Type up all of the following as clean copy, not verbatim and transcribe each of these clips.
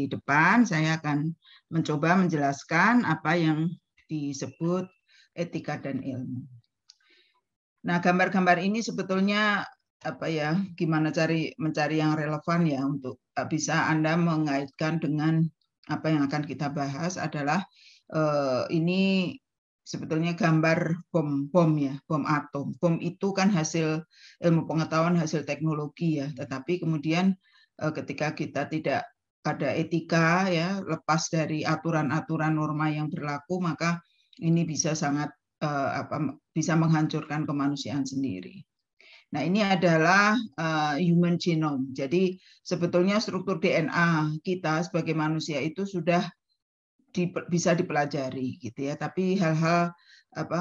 di depan saya akan mencoba menjelaskan apa yang disebut etika dan ilmu. Nah, gambar-gambar ini sebetulnya apa ya, gimana mencari yang relevan ya untuk bisa Anda mengaitkan dengan apa yang akan kita bahas adalah ini sebetulnya gambar bom ya, bom atom. Bom itu kan hasil ilmu pengetahuan, hasil teknologi ya, tetapi kemudian ketika kita tidak ada etika ya, lepas dari aturan-aturan norma yang berlaku, maka ini bisa sangat bisa menghancurkan kemanusiaan sendiri. Nah, ini adalah human genome. Jadi sebetulnya struktur DNA kita sebagai manusia itu sudah bisa dipelajari gitu ya. Tapi hal-hal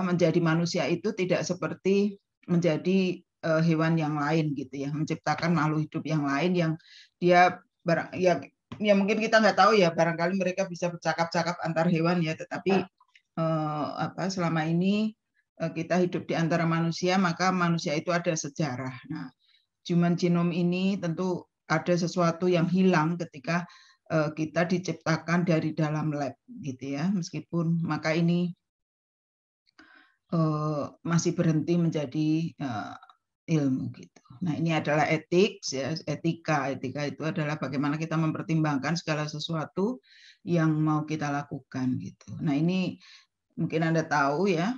menjadi manusia itu tidak seperti menjadi hewan yang lain gitu ya, menciptakan makhluk hidup yang lain yang dia ya mungkin kita nggak tahu ya, barangkali mereka bisa bercakap-cakap antar hewan ya, tetapi selama ini kita hidup di antara manusia, maka manusia itu ada sejarah. Nah, human genome ini tentu ada sesuatu yang hilang ketika kita diciptakan dari dalam lab gitu ya, meskipun maka ini masih berhenti menjadi ilmu gitu. Nah, ini adalah etik ya, etika. Etika itu adalah bagaimana kita mempertimbangkan segala sesuatu yang mau kita lakukan gitu. Nah, ini mungkin Anda tahu ya.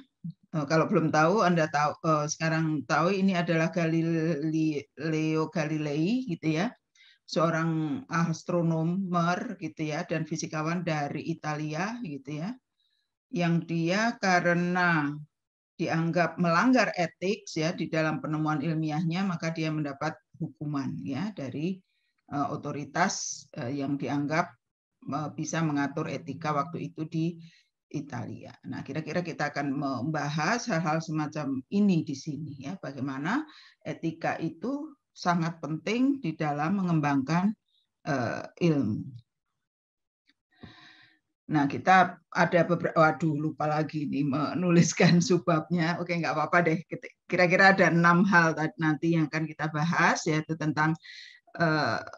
Kalau belum tahu, Anda tahu sekarang tahu ini adalah Galileo Galilei gitu ya, seorang astronomer gitu ya dan fisikawan dari Italia gitu ya, yang dia karena dianggap melanggar etik ya di dalam penemuan ilmiahnya, maka dia mendapat hukuman ya dari otoritas yang dianggap bisa mengatur etika waktu itu di Italia. Nah, kira-kira kita akan membahas hal-hal semacam ini di sini ya, bagaimana etika itu sangat penting di dalam mengembangkan ilmu. Nah, kita ada beberapa, waduh lupa lagi nih menuliskan subbabnya. Oke, nggak apa-apa deh. Kira-kira ada 6 hal nanti yang akan kita bahas, yaitu tentang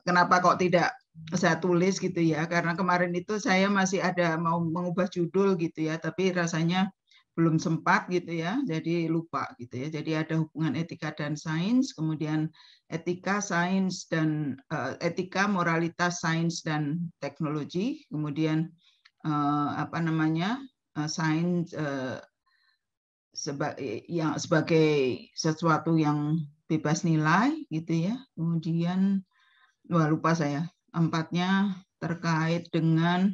kenapa kok tidak saya tulis gitu ya, karena kemarin itu saya masih ada mau mengubah judul gitu ya, tapi rasanya belum sempat gitu ya, jadi lupa gitu ya. Jadi ada hubungan etika dan sains, kemudian etika, sains dan etika, moralitas, sains dan teknologi, kemudian sains sebagai sesuatu yang bebas nilai gitu ya. Kemudian lupa saya, 4-nya terkait dengan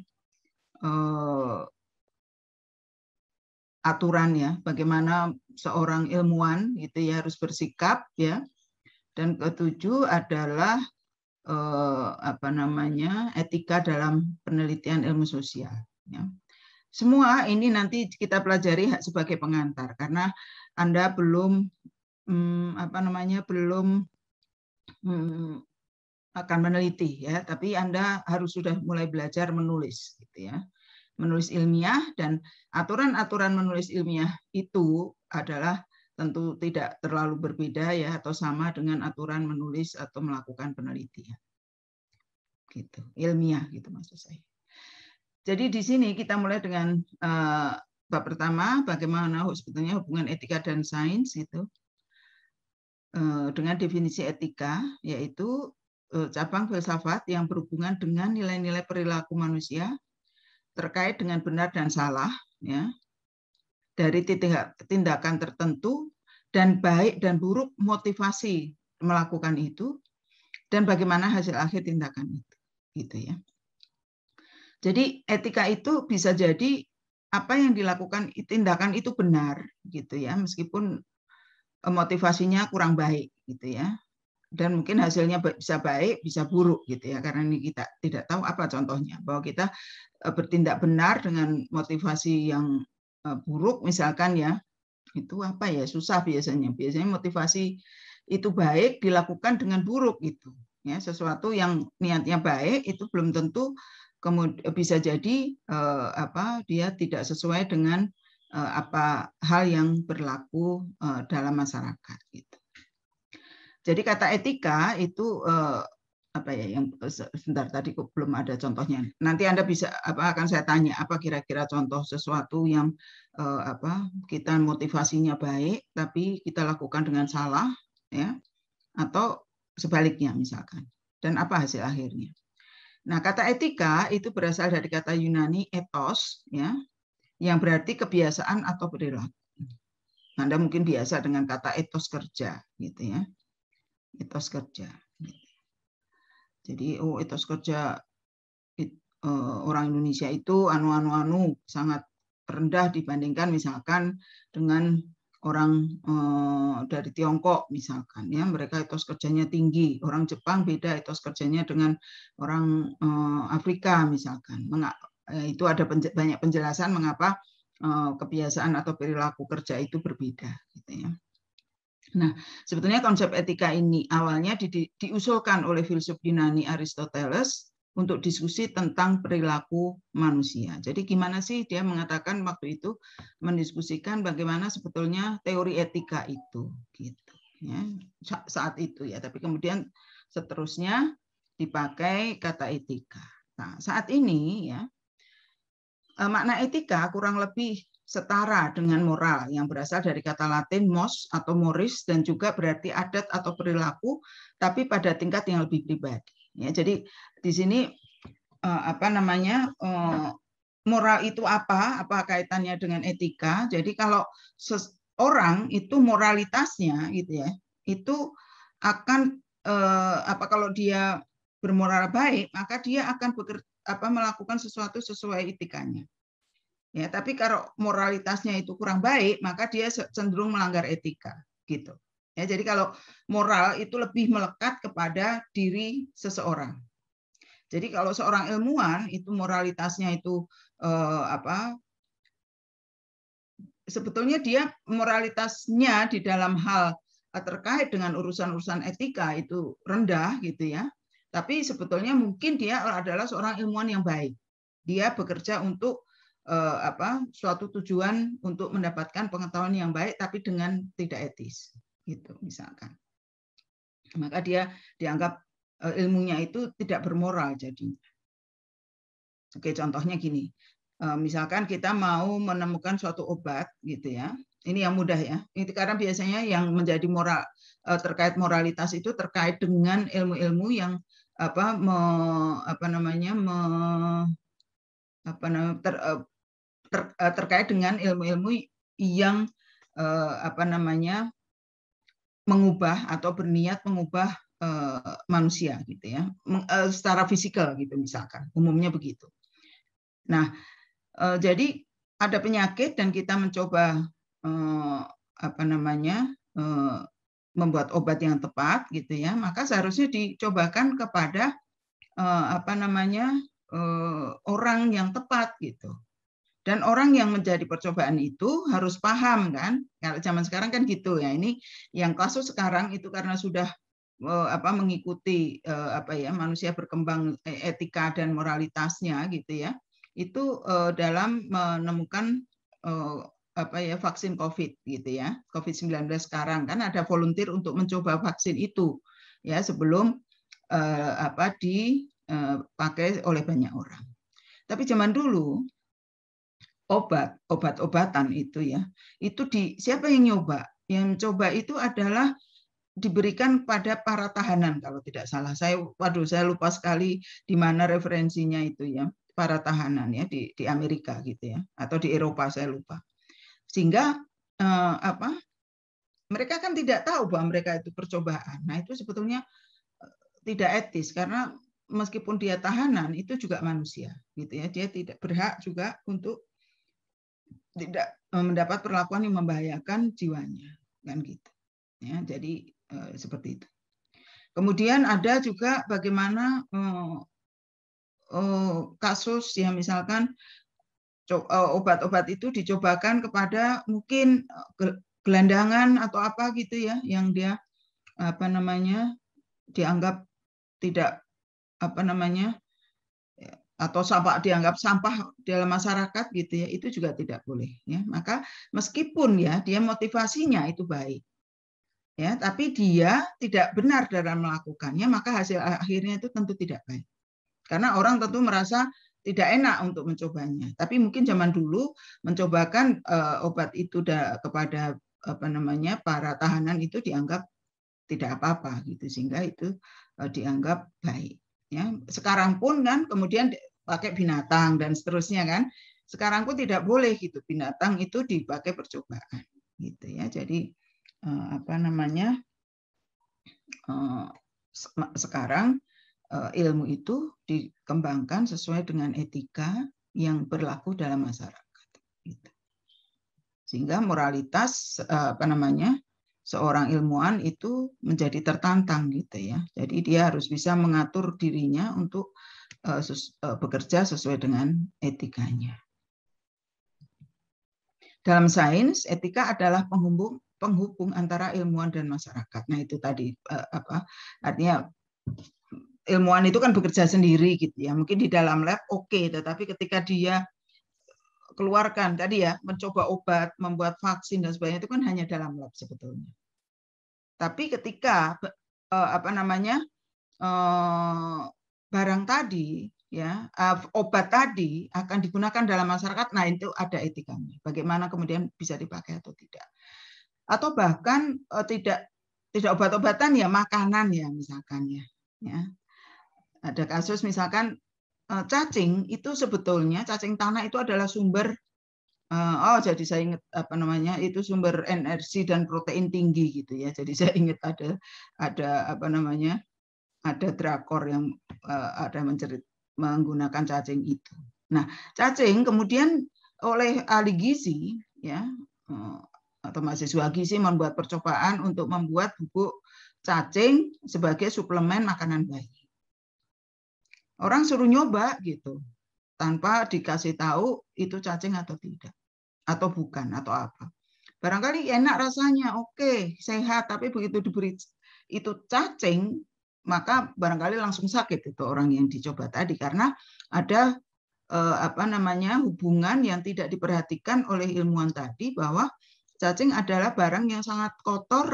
aturan ya, bagaimana seorang ilmuwan gitu ya harus bersikap ya. Dan ke-7 adalah etika dalam penelitian ilmu sosial ya. Semua ini nanti kita pelajari sebagai pengantar karena Anda belum akan meneliti ya, tapi Anda harus sudah mulai belajar menulis gitu ya. Menulis ilmiah, dan aturan-aturan menulis ilmiah itu adalah tentu tidak terlalu berbeda ya atau sama dengan aturan menulis atau melakukan penelitian. Gitu. Ilmiah gitu maksud saya. Jadi di sini kita mulai dengan bab pertama, bagaimana sebetulnya hubungan etika dan sains itu. Dengan definisi etika, yaitu cabang filsafat yang berhubungan dengan nilai-nilai perilaku manusia terkait dengan benar dan salah, ya, dari tindakan tertentu, dan baik dan buruk motivasi melakukan itu, dan bagaimana hasil akhir tindakan itu, gitu ya. Jadi etika itu bisa jadi apa yang dilakukan tindakan itu benar, gitu ya, meskipun motivasinya kurang baik, gitu ya. Dan mungkin hasilnya bisa baik, bisa buruk gitu ya, karena ini kita tidak tahu apa contohnya, bahwa kita bertindak benar dengan motivasi yang buruk misalkan ya, itu apa ya, susah biasanya motivasi itu baik dilakukan dengan buruk gitu ya, sesuatu yang niatnya baik itu belum tentu kemudian bisa jadi dia tidak sesuai dengan apa hal yang berlaku dalam masyarakat gitu. Jadi kata etika itu apa ya yang sebentar tadi kok belum ada contohnya. Nanti Anda bisa akan saya tanya apa kira-kira contoh sesuatu yang kita motivasinya baik tapi kita lakukan dengan salah ya atau sebaliknya misalkan. Dan apa hasil akhirnya? Nah, kata etika itu berasal dari kata Yunani ethos ya yang berarti kebiasaan atau perilaku. Anda mungkin biasa dengan kata etos kerja gitu ya. Etos kerja. Jadi etos kerja orang Indonesia itu sangat rendah dibandingkan misalkan dengan orang dari Tiongkok misalkan ya, mereka etos kerjanya tinggi. Orang Jepang beda etos kerjanya dengan orang Afrika misalkan. Itu ada banyak penjelasan mengapa kebiasaan atau perilaku kerja itu berbeda gitu ya. Nah, sebetulnya konsep etika ini awalnya diusulkan oleh filsuf Yunani Aristoteles untuk diskusi tentang perilaku manusia. Jadi gimana sih dia mengatakan waktu itu mendiskusikan bagaimana sebetulnya teori etika itu gitu ya saat itu ya. Tapi kemudian seterusnya dipakai kata etika. Nah, saat ini ya makna etika kurang lebih setara dengan moral yang berasal dari kata Latin mos atau moris dan juga berarti adat atau perilaku tapi pada tingkat yang lebih pribadi. Ya, jadi di sini moral itu apa kaitannya dengan etika? Jadi kalau seseorang itu moralitasnya gitu ya, itu akan kalau dia bermoral baik maka dia akan melakukan sesuatu sesuai etikanya. Ya, tapi kalau moralitasnya itu kurang baik, maka dia cenderung melanggar etika, gitu. Ya, jadi kalau moral itu lebih melekat kepada diri seseorang. Jadi kalau seorang ilmuwan itu moralitasnya itu sebetulnya dia moralitasnya di dalam hal terkait dengan urusan-urusan etika itu rendah, gitu ya. Tapi sebetulnya mungkin dia adalah seorang ilmuwan yang baik. Dia bekerja untuk suatu tujuan untuk mendapatkan pengetahuan yang baik tapi dengan tidak etis gitu misalkan, maka dia dianggap ilmunya itu tidak bermoral jadinya. Oke, contohnya gini, misalkan kita mau menemukan suatu obat gitu ya, ini yang mudah ya, itu karena biasanya yang menjadi moral terkait moralitas itu terkait dengan ilmu-ilmu yang terkait dengan ilmu-ilmu yang mengubah atau berniat mengubah manusia gitu ya, secara fisikal gitu misalkan, umumnya begitu. Nah, jadi ada penyakit dan kita mencoba membuat obat yang tepat gitu ya, maka seharusnya dicobakan kepada orang yang tepat gitu. Dan orang yang menjadi percobaan itu harus paham kan, kalau zaman sekarang kan gitu ya. Ini yang kasus sekarang itu karena sudah mengikuti manusia berkembang etika dan moralitasnya gitu ya. Itu dalam menemukan vaksin COVID gitu ya. COVID-19 sekarang kan ada volunteer untuk mencoba vaksin itu ya sebelum dipakai oleh banyak orang. Tapi zaman dulu obat-obatan itu ya, itu siapa yang nyoba? Yang coba itu adalah diberikan pada para tahanan kalau tidak salah. Saya lupa sekali di mana referensinya itu ya, para tahanan ya di Amerika gitu ya, atau di Eropa saya lupa. Sehingga mereka kan tidak tahu bahwa mereka itu percobaan. Nah, itu sebetulnya tidak etis karena meskipun dia tahanan itu juga manusia gitu ya. Dia tidak berhak juga untuk tidak mendapat perlakuan yang membahayakan jiwanya kan gitu ya. Jadi seperti itu. Kemudian ada juga bagaimana kasus yang misalkan obat-obat itu dicobakan kepada mungkin gelandangan atau apa gitu ya, yang dia dianggap tidak atau dianggap sampah dalam masyarakat gitu ya, itu juga tidak boleh ya. Maka meskipun ya dia motivasinya itu baik, ya, tapi dia tidak benar dalam melakukannya, maka hasil akhirnya itu tentu tidak baik. Karena orang tentu merasa tidak enak untuk mencobanya. Tapi mungkin zaman dulu mencobakan obat itu kepada para tahanan itu dianggap tidak apa-apa gitu, sehingga itu dianggap baik. Ya, sekarang pun kan kemudian pakai binatang dan seterusnya kan. Sekarang pun tidak boleh gitu binatang itu dipakai percobaan gitu ya. Jadi sekarang ilmu itu dikembangkan sesuai dengan etika yang berlaku dalam masyarakat. Gitu. Sehingga moralitas seorang ilmuwan itu menjadi tertantang gitu ya. Jadi dia harus bisa mengatur dirinya untuk bekerja sesuai dengan etikanya. Dalam sains, etika adalah penghubung antara ilmuwan dan masyarakat. Nah, itu tadi artinya ilmuwan itu kan bekerja sendiri gitu ya. Mungkin di dalam lab oke, tetapi ketika dia keluarkan tadi ya, mencoba obat, membuat vaksin dan sebagainya itu kan hanya dalam lab sebetulnya. Tapi ketika barang tadi ya, obat tadi akan digunakan dalam masyarakat, nah itu ada etikanya. Bagaimana kemudian bisa dipakai atau tidak. Atau bahkan tidak obat-obatan ya, makanan ya misalkan ya. Ada kasus misalkan cacing itu sebetulnya cacing tanah itu adalah sumber jadi saya ingat itu sumber energi dan protein tinggi gitu ya. Jadi saya ingat ada drakor yang ada menggunakan cacing itu. Nah, cacing kemudian oleh ahli gizi ya atau mahasiswa gizi membuat percobaan untuk membuat bubuk cacing sebagai suplemen makanan bayi. Orang suruh nyoba gitu tanpa dikasih tahu itu cacing atau tidak, atau bukan, atau apa. Barangkali enak rasanya, oke, sehat, tapi begitu diberi itu cacing, maka barangkali langsung sakit itu orang yang dicoba tadi, karena ada hubungan yang tidak diperhatikan oleh ilmuwan tadi, bahwa cacing adalah barang yang sangat kotor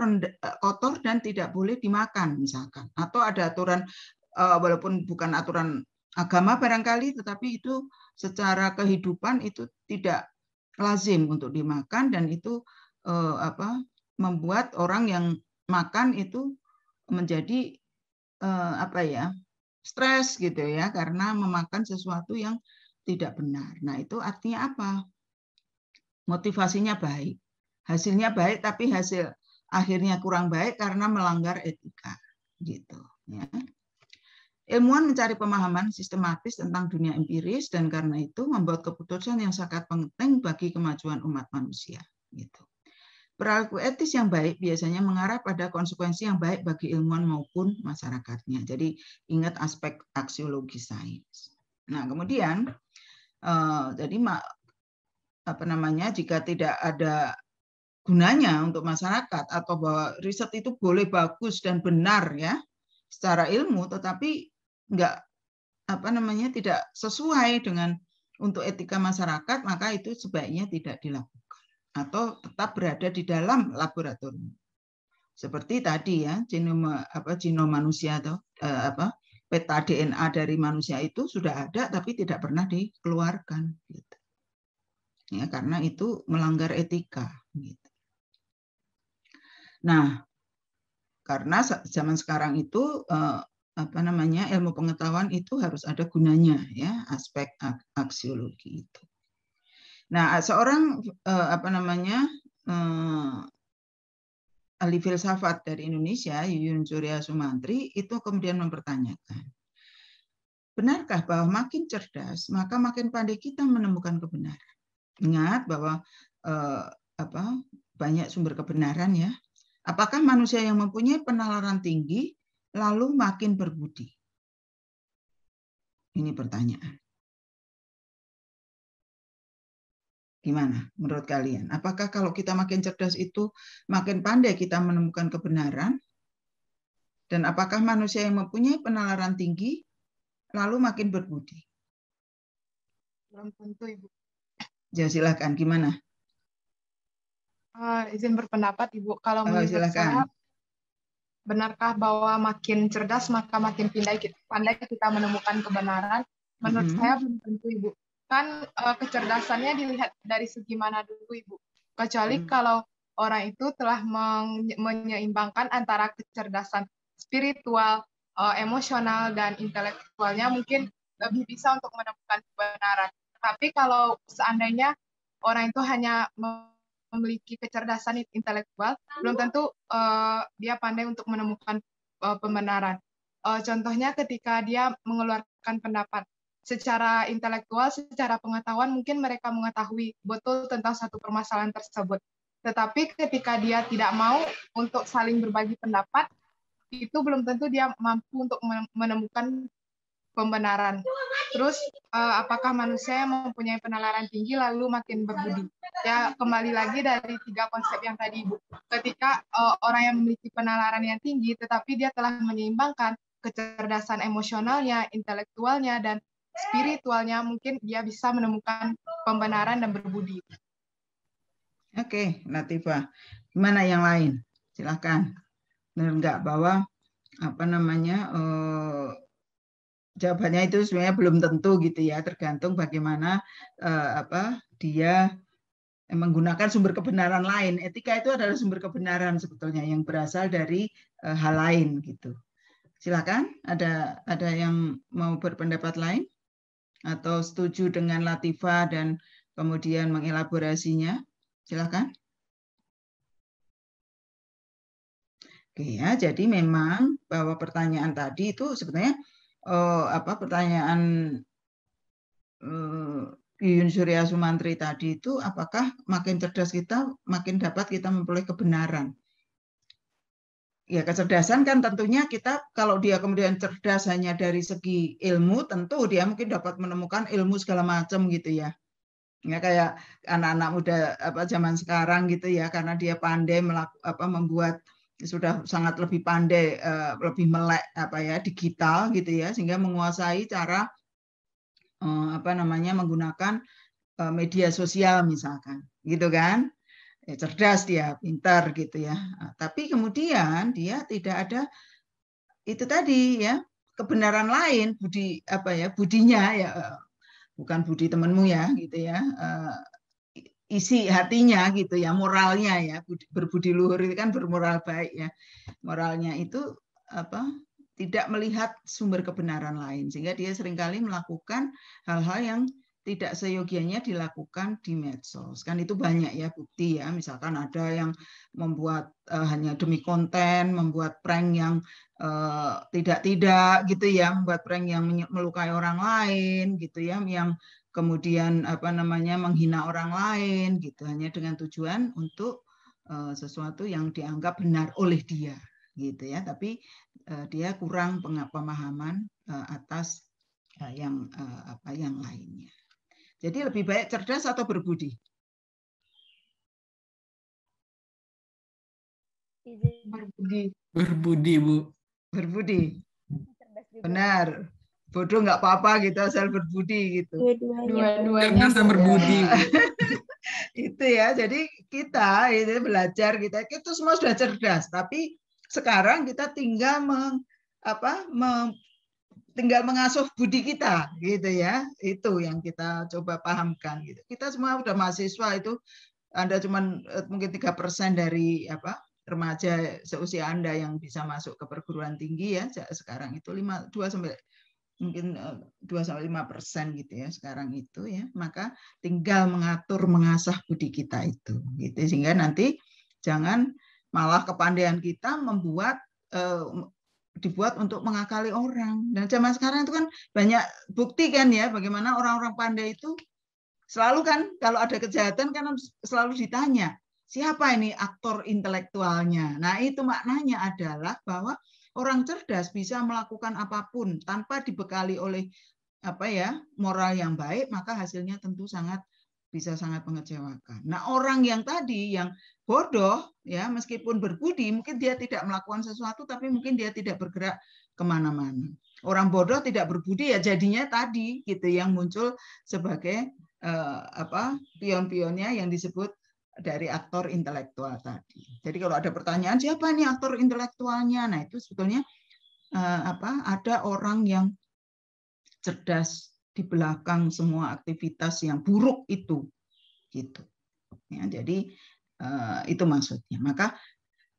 dan tidak boleh dimakan misalkan, atau ada aturan walaupun bukan aturan agama barangkali, tetapi itu secara kehidupan itu tidak lazim untuk dimakan, dan itu membuat orang yang makan itu menjadi stres gitu ya, karena memakan sesuatu yang tidak benar. Nah, itu artinya apa? Motivasinya baik, hasilnya baik, tapi hasil akhirnya kurang baik karena melanggar etika gitu ya. Ilmuwan mencari pemahaman sistematis tentang dunia empiris, dan karena itu membuat keputusan yang sangat penting bagi kemajuan umat manusia. Gitu. Perilaku etis yang baik biasanya mengarah pada konsekuensi yang baik bagi ilmuwan maupun masyarakatnya. Jadi ingat aspek aksiologi sains. Nah, kemudian jika tidak ada gunanya untuk masyarakat, atau bahwa riset itu boleh bagus dan benar ya secara ilmu, tetapi tidak sesuai dengan untuk etika masyarakat, maka itu sebaiknya tidak dilakukan atau tetap berada di dalam laboratorium. Seperti tadi ya, genom manusia atau peta DNA dari manusia itu sudah ada tapi tidak pernah dikeluarkan gitu. Ya, karena itu melanggar etika gitu. Nah, karena zaman sekarang itu ilmu pengetahuan itu harus ada gunanya ya, aspek aksiologi itu. Nah, seorang ahli filsafat dari Indonesia, Yuyun Surya Sumantri, itu kemudian mempertanyakan, benarkah bahwa makin cerdas maka makin pandai kita menemukan kebenaran? Ingat bahwa banyak sumber kebenaran ya. Apakah manusia yang mempunyai penalaran tinggi lalu makin berbudi? Ini pertanyaan. Gimana menurut kalian? Apakah kalau kita makin cerdas itu makin pandai kita menemukan kebenaran? Dan apakah manusia yang mempunyai penalaran tinggi lalu makin berbudi? Belum tentu, Ibu. Ya, silakan. Gimana? Izin berpendapat, Ibu. Kalau menurut saya, benarkah bahwa makin cerdas maka makin pandai kita menemukan kebenaran? Menurut saya belum tentu, Ibu. Kan kecerdasannya dilihat dari segi mana dulu, Ibu. Kecuali kalau orang itu telah menyeimbangkan antara kecerdasan spiritual, emosional, dan intelektualnya, mungkin lebih bisa untuk menemukan kebenaran. Tapi kalau seandainya orang itu hanya memiliki kecerdasan intelektual, belum tentu dia pandai untuk menemukan pembenaran. Contohnya ketika dia mengeluarkan pendapat secara intelektual, secara pengetahuan mungkin mereka mengetahui betul tentang satu permasalahan tersebut. Tetapi ketika dia tidak mau untuk saling berbagi pendapat, itu belum tentu dia mampu untuk menemukan pembenaran. Terus apakah manusia yang mempunyai penalaran tinggi lalu makin berbudi? Ya, kembali lagi dari 3 konsep yang tadi, Ibu. Ketika orang yang memiliki penalaran yang tinggi tetapi dia telah menyeimbangkan kecerdasan emosionalnya, intelektualnya, dan spiritualnya, mungkin dia bisa menemukan pembenaran dan berbudi. Oke, Latifah. Gimana yang lain? Silakan. Benar enggak bahwa apa namanya jawabannya itu sebenarnya belum tentu gitu ya, tergantung bagaimana dia menggunakan sumber kebenaran lain. Etika itu adalah sumber kebenaran sebetulnya yang berasal dari hal lain gitu. Silakan, ada yang mau berpendapat lain atau setuju dengan Latifah dan kemudian mengelaborasinya? Silakan. Oke ya, jadi memang bahwa pertanyaan tadi itu sebenarnya pertanyaan Yuyun Surya Sumantri tadi itu, apakah makin cerdas kita makin dapat kita memperoleh kebenaran? Ya, kecerdasan kan tentunya kita, kalau dia kemudian cerdas hanya dari segi ilmu, tentu dia mungkin dapat menemukan ilmu segala macam gitu ya. Ya kayak anak-anak muda zaman sekarang gitu ya, karena dia pandai membuat, sudah sangat lebih pandai, lebih melek digital gitu ya, sehingga menguasai cara menggunakan media sosial misalkan, gitu kan? Ya, cerdas dia, pintar gitu ya. Nah, tapi kemudian dia tidak ada itu tadi ya, kebenaran lain, budinya ya, bukan budi temanmu ya gitu ya, isi hatinya gitu ya, moralnya ya, berbudi luhur itu kan bermoral baik ya, moralnya itu tidak melihat sumber kebenaran lain, sehingga dia seringkali melakukan hal-hal yang tidak seyogianya dilakukan di medsos. Kan itu banyak ya bukti ya, misalkan ada yang membuat hanya demi konten, membuat prank yang tidak gitu ya, membuat prank yang melukai orang lain gitu ya, yang kemudian menghina orang lain gitu, hanya dengan tujuan untuk sesuatu yang dianggap benar oleh dia gitu ya, tapi dia kurang pemahaman atas yang lainnya. Jadi lebih baik cerdas atau berbudi? Berbudi, Bu. Berbudi. Benar. Bodoh nggak apa-apa gitu, asal berbudi gitu. Dua-duanya berbudi. Itu ya, jadi kita itu belajar, kita semua sudah cerdas, tapi sekarang kita tinggal tinggal mengasuh budi kita gitu ya, itu yang kita coba pahamkan gitu. Kita semua udah mahasiswa, itu Anda cuma mungkin 3% dari remaja seusia Anda yang bisa masuk ke perguruan tinggi ya, sekarang itu 2 sampai mungkin 2-5% gitu ya sekarang itu ya, maka tinggal mengasah budi kita itu gitu, sehingga nanti jangan malah kepandaian kita dibuat untuk mengakali orang. Dan zaman sekarang itu kan banyak bukti kan ya, bagaimana orang-orang pandai itu selalu kan kalau ada kejahatan kan selalu ditanya, siapa ini aktor intelektualnya. Nah, itu maknanya adalah bahwa orang cerdas bisa melakukan apapun tanpa dibekali oleh moral yang baik, maka hasilnya tentu bisa sangat mengecewakan. Nah, orang yang tadi yang bodoh ya, meskipun berbudi, mungkin dia tidak melakukan sesuatu, tapi mungkin dia tidak bergerak kemana-mana. Orang bodoh tidak berbudi ya, jadinya tadi gitu yang muncul sebagai pion-pionnya yang disebut dari aktor intelektual tadi. Jadi kalau ada pertanyaan siapa nih aktor intelektualnya, nah itu sebetulnya ada orang yang cerdas di belakang semua aktivitas yang buruk itu, gitu. Ya, jadi itu maksudnya. Maka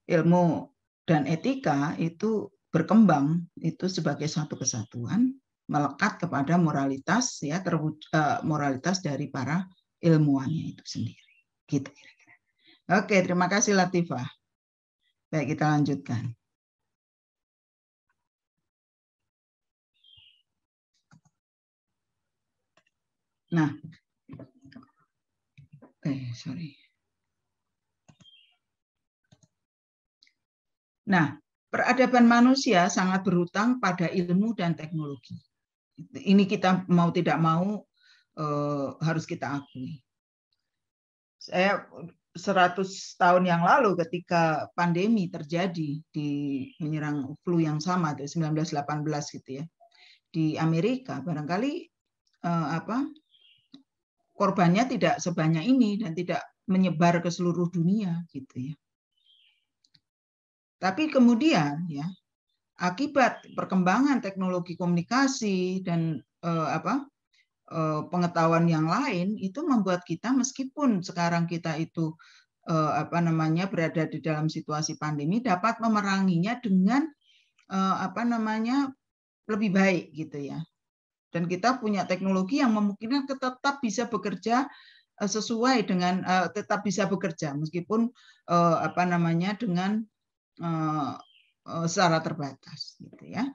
ilmu dan etika itu berkembang itu sebagai suatu kesatuan, melekat kepada moralitas, ya, moralitas dari para ilmuwannya itu sendiri. Gitu kira-kira. Oke, terima kasih Latifah. Baik, kita lanjutkan. Nah, sorry. Nah, peradaban manusia sangat berhutang pada ilmu dan teknologi. Ini kita mau tidak mau harus kita akui. Saya 100 tahun yang lalu ketika pandemi terjadi di menyerang flu yang sama, 1918 gitu ya, di Amerika, barangkali korbannya tidak sebanyak ini dan tidak menyebar ke seluruh dunia gitu ya. Tapi kemudian ya, akibat perkembangan teknologi komunikasi dan pengetahuan yang lain itu membuat kita, meskipun sekarang kita itu berada di dalam situasi pandemi, dapat memeranginya dengan lebih baik gitu ya. Dan kita punya teknologi yang memungkinkan tetap bisa bekerja sesuai dengan tetap bisa bekerja meskipun dengan secara terbatas gitu ya.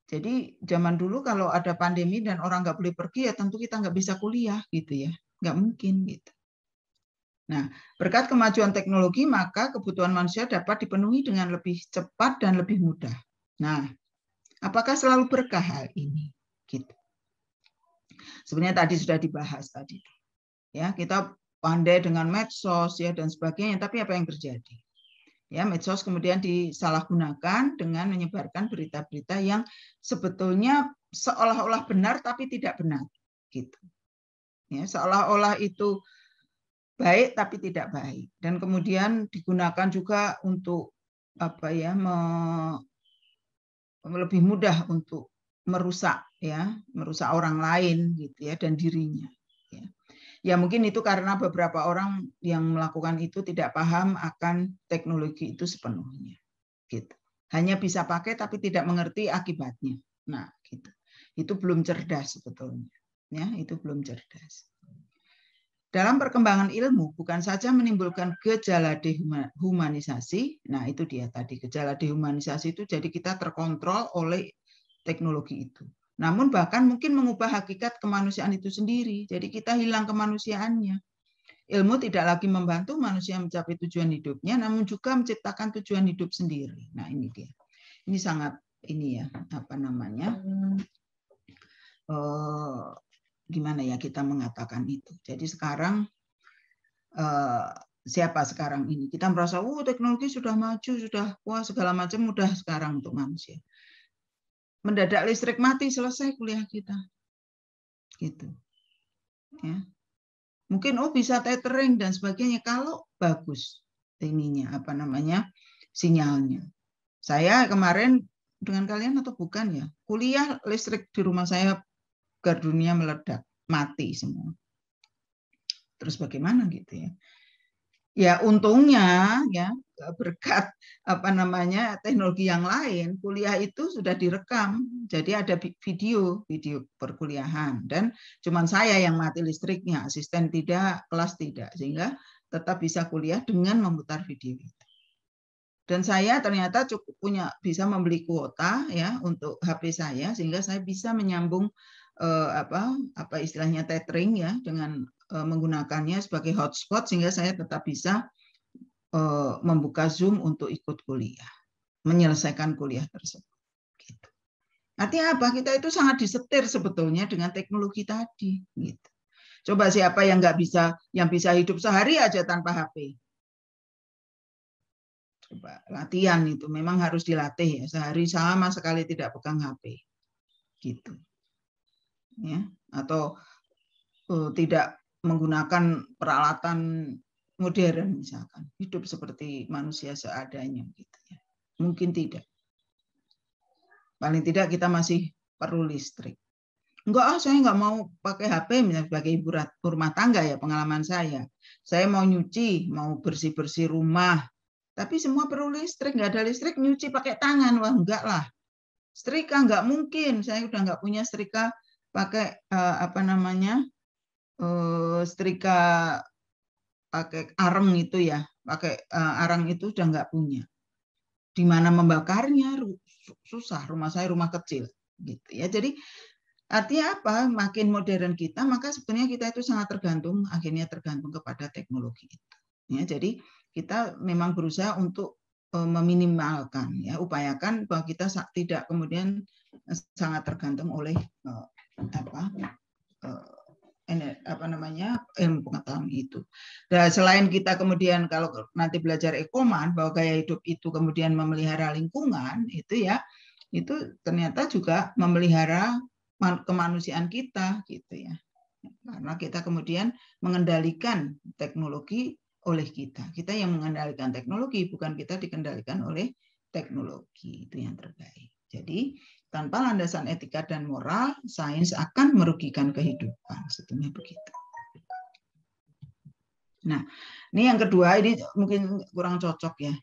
Jadi zaman dulu kalau ada pandemi dan orang nggak boleh pergi, ya tentu kita nggak bisa kuliah gitu ya, nggak mungkin gitu. Nah, berkat kemajuan teknologi maka kebutuhan manusia dapat dipenuhi dengan lebih cepat dan lebih mudah. Nah, apakah selalu berkah hal ini? Gitu. Sebenarnya tadi sudah dibahas tadi. Ya, kita pandai dengan medsos ya dan sebagainya, tapi apa yang terjadi? Ya, medsos kemudian disalahgunakan dengan menyebarkan berita-berita yang sebetulnya seolah-olah benar tapi tidak benar, gitu. Ya, seolah-olah itu baik tapi tidak baik, dan kemudian digunakan juga untuk lebih mudah untuk merusak orang lain, gitu ya, dan dirinya. Ya mungkin itu karena beberapa orang yang melakukan itu tidak paham akan teknologi itu sepenuhnya. Gitu. Hanya bisa pakai tapi tidak mengerti akibatnya. Nah, gitu. Itu belum cerdas sebetulnya. Ya, itu belum cerdas. Dalam perkembangan ilmu bukan saja menimbulkan gejala dehumanisasi. Nah, itu dia tadi, gejala dehumanisasi itu jadi kita terkontrol oleh teknologi itu. Namun bahkan mungkin mengubah hakikat kemanusiaan itu sendiri. Jadi kita hilang kemanusiaannya. Ilmu tidak lagi membantu manusia mencapai tujuan hidupnya, namun juga menciptakan tujuan hidup sendiri. Nah, ini dia. Ini sangat gimana ya kita mengatakan itu. Jadi sekarang siapa sekarang ini? Kita merasa, teknologi sudah maju, sudah segala macam mudah sekarang untuk manusia. Mendadak listrik mati, selesai kuliah kita, gitu. Ya. Mungkin bisa tethering dan sebagainya kalau bagus ininya sinyalnya. Saya kemarin dengan kalian atau bukan ya, kuliah listrik di rumah saya gardunya meledak, mati semua. Terus bagaimana gitu ya? Ya untungnya ya berkat teknologi yang lain, kuliah itu sudah direkam, jadi ada video perkuliahan, dan cuman saya yang mati listriknya, asisten tidak, kelas tidak, sehingga tetap bisa kuliah dengan memutar video itu. Dan saya ternyata cukup bisa membeli kuota ya untuk HP saya, sehingga saya bisa menyambung istilahnya tethering ya dengan menggunakannya sebagai hotspot, sehingga saya tetap bisa membuka Zoom untuk ikut kuliah, menyelesaikan kuliah tersebut. Gitu. Artinya apa? Kita itu sangat disetir sebetulnya dengan teknologi tadi. Gitu. Coba siapa yang nggak bisa, yang bisa hidup sehari aja tanpa HP? Coba latihan itu memang harus dilatih ya, sehari sama sekali tidak pegang HP. Gitu. Ya, atau tidak menggunakan peralatan modern misalkan, hidup seperti manusia seadanya gitu ya. Mungkin tidak. Paling tidak kita masih perlu listrik. Enggak, saya nggak mau pakai HP misalnya sebagai ibu rumah tangga ya, pengalaman saya. Saya mau nyuci, mau bersih-bersih rumah, tapi semua perlu listrik. Nggak ada listrik, nyuci pakai tangan. Wah, enggak lah. Setrika nggak mungkin. Saya udah nggak punya setrika pakai setrika pakai arang itu ya, pakai arang itu udah nggak punya. Di mana membakarnya susah. Rumah saya rumah kecil, gitu ya. Jadi artinya apa? Makin modern kita, maka sebenarnya kita itu sangat tergantung, akhirnya tergantung kepada teknologi itu. Ya, jadi kita memang berusaha untuk meminimalkan, ya, upayakan bahwa kita tidak kemudian sangat tergantung oleh ilmu pengetahuan itu. Dan selain kita kemudian kalau nanti belajar ekoman bahwa gaya hidup itu kemudian memelihara lingkungan, itu ya, itu ternyata juga memelihara kemanusiaan kita, gitu ya. Karena kita kemudian mengendalikan teknologi oleh kita. Kita yang mengendalikan teknologi, bukan kita dikendalikan oleh teknologi. Itu yang terbaik. Jadi tanpa landasan etika dan moral, sains akan merugikan kehidupan. Sebetulnya begitu. Nah, ini yang kedua, ini mungkin kurang cocok ya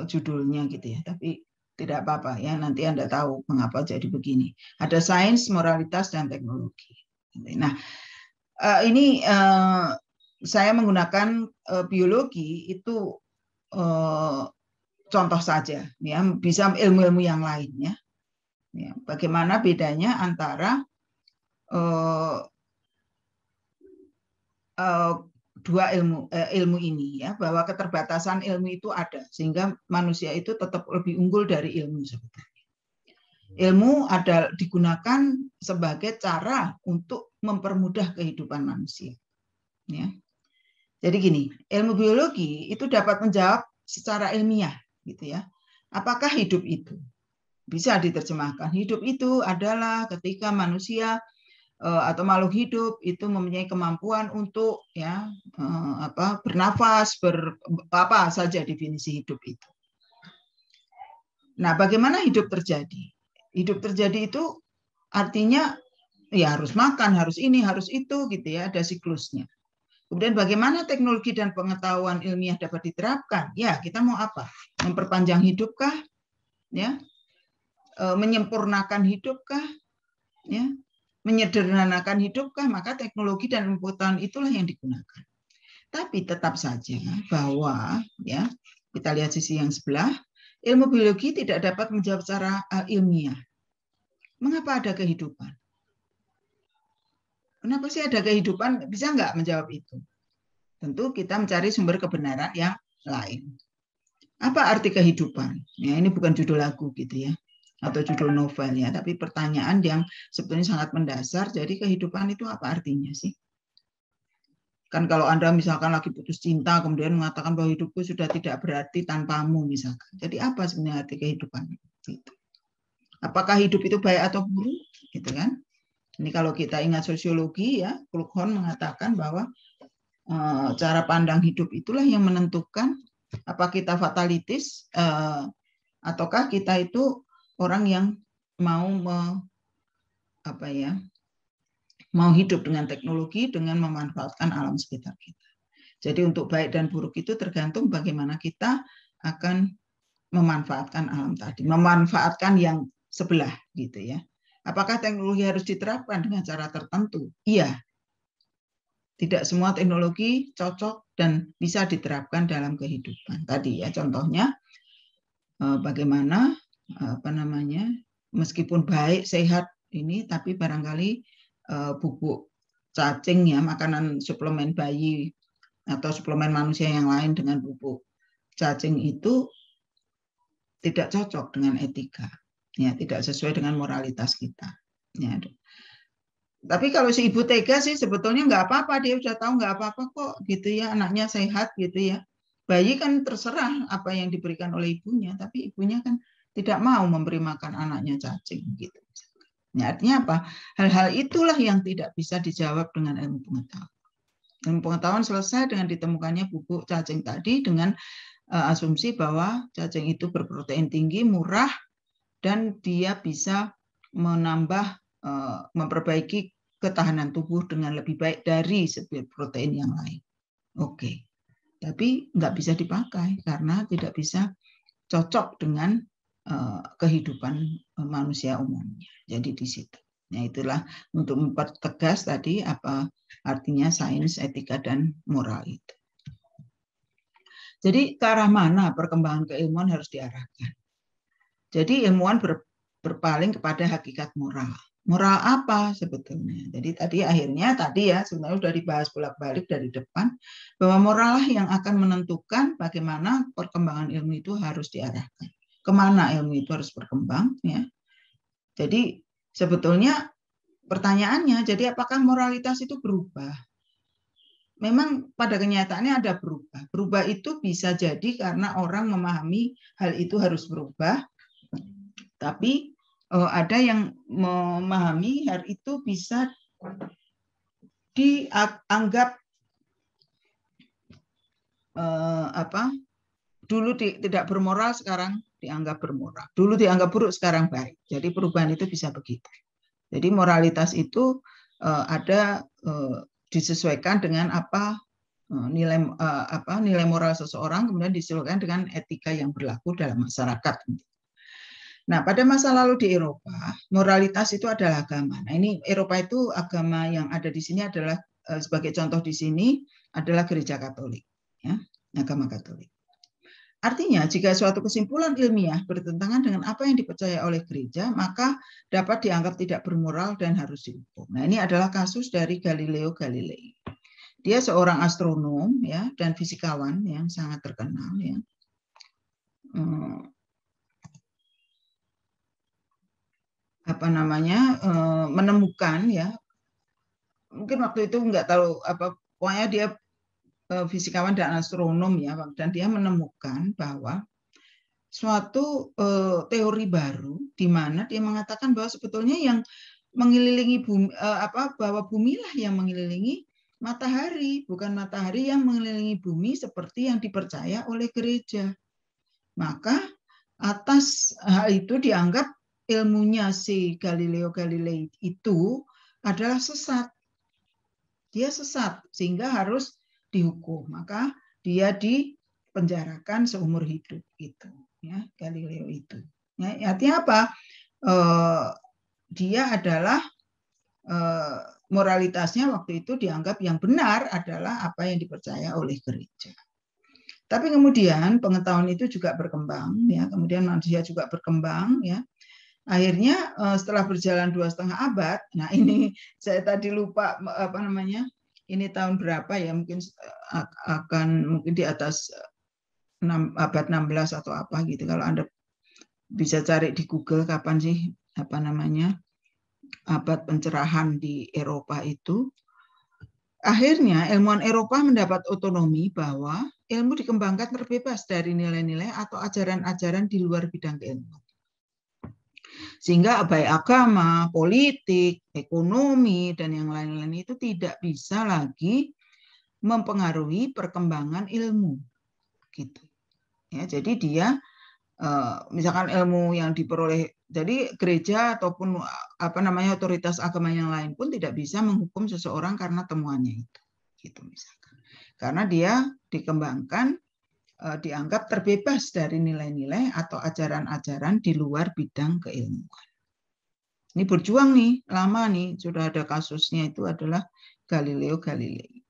judulnya gitu ya, tapi tidak apa-apa ya, nanti Anda tahu mengapa jadi begini. Ada sains, moralitas, dan teknologi. Nah, ini saya menggunakan biologi itu contoh saja, ya, bisa ilmu-ilmu yang lain ya. Ya, bagaimana bedanya antara dua ilmu ini ya, bahwa keterbatasan ilmu itu ada sehingga manusia itu tetap lebih unggul dari ilmu sebetulnya. Ilmu digunakan sebagai cara untuk mempermudah kehidupan manusia. Ya. Jadi gini, ilmu biologi itu dapat menjawab secara ilmiah, gitu ya. Apakah hidup itu? Bisa diterjemahkan. Hidup itu adalah ketika manusia atau makhluk hidup itu mempunyai kemampuan untuk ya bernafas, apa saja definisi hidup itu. Nah, bagaimana hidup terjadi? Hidup terjadi itu artinya ya harus makan, harus ini, harus itu, gitu ya, ada siklusnya. Kemudian bagaimana teknologi dan pengetahuan ilmiah dapat diterapkan? Ya, kita mau apa? Memperpanjang hidupkah? Ya, menyempurnakan hidupkah? Ya, menyederhanakan hidupkah? Maka teknologi dan pengetahuan itulah yang digunakan. Tapi tetap saja bahwa ya kita lihat sisi yang sebelah, ilmu biologi tidak dapat menjawab secara ilmiah. Mengapa ada kehidupan? Kenapa sih ada kehidupan? Bisa nggak menjawab itu? Tentu kita mencari sumber kebenaran yang lain. Apa arti kehidupan? Ya, ini bukan judul lagu gitu ya, atau judul novel ya, tapi pertanyaan yang sebetulnya sangat mendasar. Jadi kehidupan itu apa artinya sih? Kan kalau Anda misalkan lagi putus cinta, kemudian mengatakan bahwa hidupku sudah tidak berarti tanpamu misalkan. Jadi apa sebenarnya arti kehidupan? Gitu. Apakah hidup itu baik atau buruk? Gitu kan? Ini kalau kita ingat sosiologi ya, Kluckhohn mengatakan bahwa cara pandang hidup itulah yang menentukan apa kita fatalitis ataukah kita itu orang yang mau mau hidup dengan teknologi dengan memanfaatkan alam sekitar kita. Jadi untuk baik dan buruk itu tergantung bagaimana kita akan memanfaatkan alam tadi, memanfaatkan yang sebelah gitu ya. Apakah teknologi harus diterapkan dengan cara tertentu? Iya. Tidak semua teknologi cocok dan bisa diterapkan dalam kehidupan. Tadi ya contohnya bagaimana meskipun baik sehat ini tapi barangkali bubuk cacing ya, makanan suplemen bayi atau suplemen manusia yang lain dengan bubuk cacing itu tidak cocok dengan etika. Ya, tidak sesuai dengan moralitas kita. Ya. Tapi kalau si ibu tega sih sebetulnya nggak apa-apa, dia udah tahu nggak apa-apa kok gitu ya, anaknya sehat gitu ya. Bayi kan terserah apa yang diberikan oleh ibunya, tapi ibunya kan tidak mau memberi makan anaknya cacing gitu. Ya, artinya apa? Hal-hal itulah yang tidak bisa dijawab dengan ilmu pengetahuan. Ilmu pengetahuan selesai dengan ditemukannya bubuk cacing tadi dengan asumsi bahwa cacing itu berprotein tinggi, murah, dan dia bisa menambah, memperbaiki ketahanan tubuh dengan lebih baik dari protein yang lain. Oke, tapi nggak bisa dipakai karena tidak bisa cocok dengan kehidupan manusia umumnya. Jadi di situ. Nah, itulah untuk mempertegas tadi apa artinya sains, etika, dan moral itu. Jadi ke arah mana perkembangan keilmuan harus diarahkan? Jadi ilmuwan berpaling kepada hakikat moral. Moral apa sebetulnya? Jadi akhirnya ya sebenarnya sudah dibahas bolak-balik dari depan bahwa moral lah yang akan menentukan bagaimana perkembangan ilmu itu harus diarahkan. Kemana ilmu itu harus berkembang ya. Jadi sebetulnya pertanyaannya, jadi apakah moralitas itu berubah? Memang pada kenyataannya ada berubah. Berubah itu bisa jadi karena orang memahami hal itu harus berubah, tapi ada yang memahami hal itu bisa dianggap dulu tidak bermoral, sekarang dianggap bermoral. Dulu dianggap buruk, sekarang baik. Jadi perubahan itu bisa begitu. Jadi moralitas itu ada disesuaikan dengan nilai moral seseorang, kemudian disesuaikan dengan etika yang berlaku dalam masyarakat. Nah, pada masa lalu di Eropa, moralitas itu adalah agama. Nah, ini Eropa itu agama yang ada di sini adalah sebagai contoh di sini adalah gereja Katolik, ya, agama Katolik. Artinya, jika suatu kesimpulan ilmiah bertentangan dengan apa yang dipercaya oleh gereja, maka dapat dianggap tidak bermoral dan harus dihukum. Nah, ini adalah kasus dari Galileo Galilei. Dia seorang astronom ya dan fisikawan yang sangat terkenal ya. Menemukan ya. Mungkin waktu itu nggak tahu pokoknya dia fisikawan dan astronom ya, dan dia menemukan bahwa suatu teori baru di mana dia mengatakan bahwa sebetulnya yang mengelilingi bumi, bahwa bumilah yang mengelilingi matahari, bukan matahari yang mengelilingi bumi seperti yang dipercaya oleh gereja. Maka atas hal itu dianggap ilmunya si Galileo Galilei itu adalah sesat. Dia sesat sehingga harus dihukum. Maka dia dipenjarakan seumur hidup itu, ya, Galileo itu. Ya, artinya apa? Dia adalah moralitasnya waktu itu dianggap yang benar adalah apa yang dipercaya oleh gereja. Tapi kemudian pengetahuan itu juga berkembang, ya. Kemudian manusia juga berkembang, ya. Akhirnya setelah berjalan 2,5 abad, nah ini saya tadi lupa ini tahun berapa ya, mungkin mungkin di atas abad 16 atau apa gitu. Kalau Anda bisa cari di Google kapan sih abad pencerahan di Eropa itu. Akhirnya ilmuwan Eropa mendapat otonomi bahwa ilmu dikembangkan terbebas dari nilai-nilai atau ajaran-ajaran di luar bidang keilmuan. Sehingga baik agama, politik, ekonomi, dan yang lain-lain itu tidak bisa lagi mempengaruhi perkembangan ilmu. Gitu. Ya, jadi dia misalkan ilmu yang diperoleh, jadi gereja ataupun otoritas agama yang lain pun tidak bisa menghukum seseorang karena temuannya itu, gitu misalkan. Karena dia dikembangkan, dianggap terbebas dari nilai-nilai atau ajaran-ajaran di luar bidang keilmuan. Ini berjuang nih, lama nih, sudah ada kasusnya, itu adalah Galileo Galilei.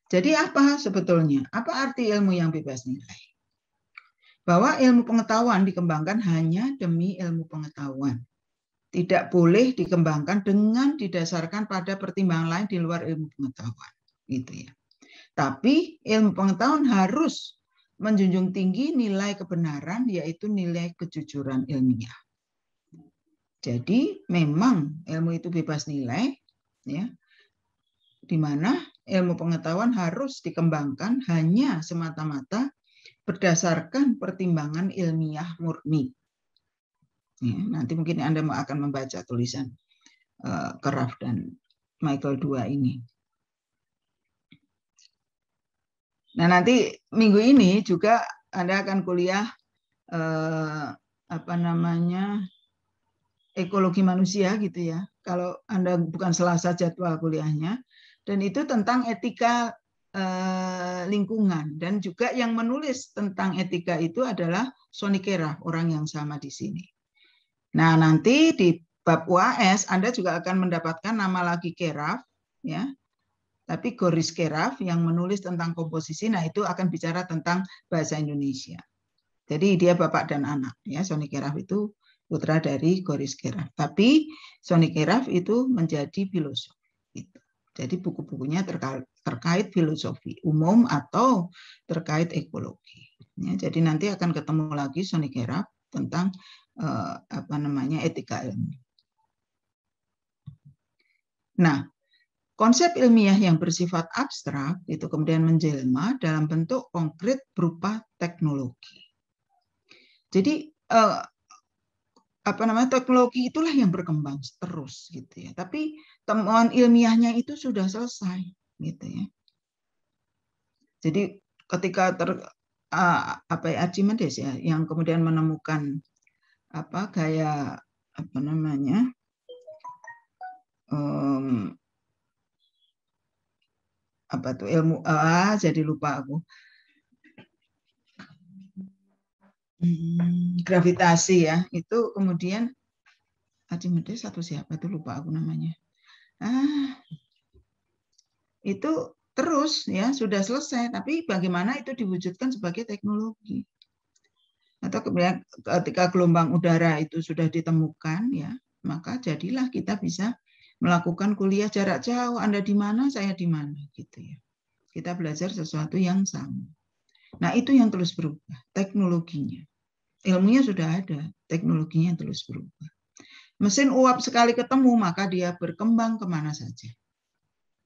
Jadi apa sebetulnya? Apa arti ilmu yang bebas nilai? Bahwa ilmu pengetahuan dikembangkan hanya demi ilmu pengetahuan. Tidak boleh dikembangkan dengan didasarkan pada pertimbangan lain di luar ilmu pengetahuan. Gitu ya. Tapi ilmu pengetahuan harus menjunjung tinggi nilai kebenaran, yaitu nilai kejujuran ilmiah. Jadi memang ilmu itu bebas nilai, ya, di mana ilmu pengetahuan harus dikembangkan hanya semata-mata berdasarkan pertimbangan ilmiah murni. Ya, nanti mungkin Anda akan membaca tulisan Keraf dan Michael II ini. Nah, nanti minggu ini juga Anda akan kuliah ekologi manusia gitu ya. Kalau Anda bukan Selasa jadwal kuliahnya, dan itu tentang etika lingkungan, dan juga yang menulis tentang etika itu adalah Sonny Keraf, orang yang sama di sini. Nah, nanti di bab UAS Anda juga akan mendapatkan nama lagi Keraf, ya. Tapi Goris Keraf yang menulis tentang komposisi, nah itu akan bicara tentang bahasa Indonesia. Jadi dia bapak dan anak, ya. Sonny Keraf itu putra dari Goris Keraf. Tapi Sonny Keraf itu menjadi filosof. Gitu. Jadi buku-bukunya terkait filosofi umum atau terkait ekologi. Ya, jadi nanti akan ketemu lagi Sonny Keraf tentang etika ilmu. Nah, konsep ilmiah yang bersifat abstrak itu kemudian menjelma dalam bentuk konkret berupa teknologi. Jadi teknologi itulah yang berkembang terus gitu ya. Tapi temuan ilmiahnya itu sudah selesai gitu ya. Jadi ketika Archimedes ya yang kemudian menemukan ilmu jadi lupa aku. Gravitasi ya, itu kemudian Archimedes atau siapa itu lupa aku namanya. Itu terus ya sudah selesai, tapi bagaimana itu diwujudkan sebagai teknologi. Atau kemudian ketika gelombang udara itu sudah ditemukan ya, maka jadilah kita bisa melakukan kuliah jarak jauh, Anda di mana, saya di mana gitu ya. Kita belajar sesuatu yang sama. Nah, itu yang terus berubah, teknologinya. Ilmunya sudah ada, teknologinya terus berubah. Mesin uap sekali ketemu, maka dia berkembang kemana saja.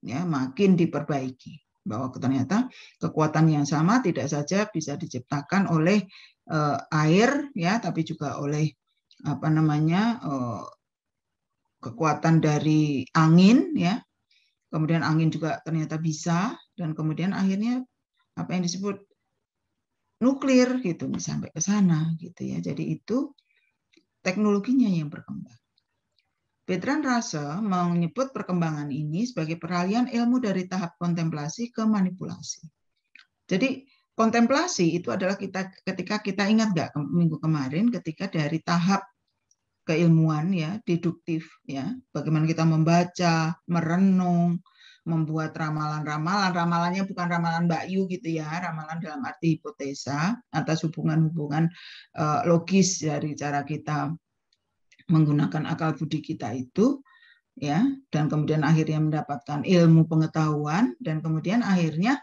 Ya, makin diperbaiki. Bahwa ternyata kekuatan yang sama tidak saja bisa diciptakan oleh air, ya, tapi juga oleh kekuatan dari angin, ya. Kemudian angin juga ternyata bisa, dan kemudian akhirnya apa yang disebut nuklir gitu sampai ke sana gitu ya. Jadi itu teknologinya yang berkembang. Bertrand Russell menyebut perkembangan ini sebagai peralihan ilmu dari tahap kontemplasi ke manipulasi. Jadi kontemplasi itu adalah ketika kita ingat nggak minggu kemarin ketika dari tahap keilmuan ya deduktif ya, bagaimana kita membaca, merenung, membuat ramalan-ramalan, ramalannya bukan ramalan Mbak Yu gitu ya, ramalan dalam arti hipotesa atas hubungan-hubungan logis dari cara kita menggunakan akal budi kita itu ya, dan kemudian akhirnya mendapatkan ilmu pengetahuan, dan kemudian akhirnya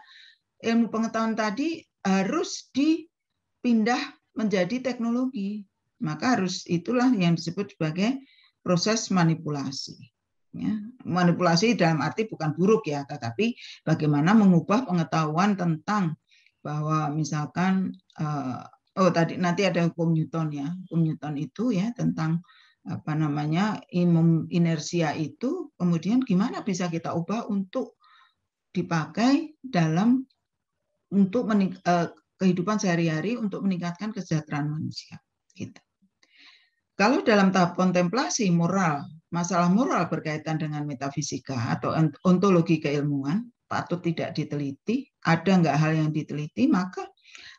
ilmu pengetahuan tadi harus dipindah menjadi teknologi, maka harus itulah yang disebut sebagai proses manipulasi. Ya, manipulasi dalam arti bukan buruk ya, tetapi bagaimana mengubah pengetahuan tentang bahwa misalkan tadi nanti ada hukum Newton ya, hukum Newton itu ya tentang inersia itu, kemudian gimana bisa kita ubah untuk dipakai dalam untuk kehidupan sehari-hari untuk meningkatkan kesejahteraan manusia. Gitu. Kalau dalam tahap kontemplasi moral, masalah moral berkaitan dengan metafisika atau ontologi keilmuan patut tidak diteliti, ada nggak hal yang diteliti, maka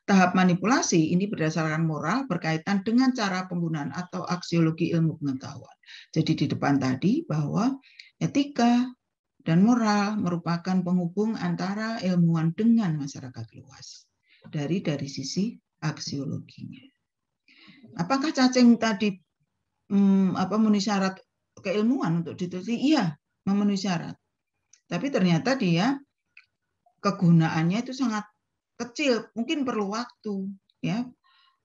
tahap manipulasi ini berdasarkan moral berkaitan dengan cara penggunaan atau aksiologi ilmu pengetahuan. Jadi di depan tadi bahwa etika dan moral merupakan penghubung antara ilmuwan dengan masyarakat luas dari sisi aksiologinya. Apakah cacing tadi memenuhi syarat keilmuan untuk diteliti? Iya, memenuhi syarat. Tapi ternyata dia kegunaannya itu sangat kecil, mungkin perlu waktu, ya.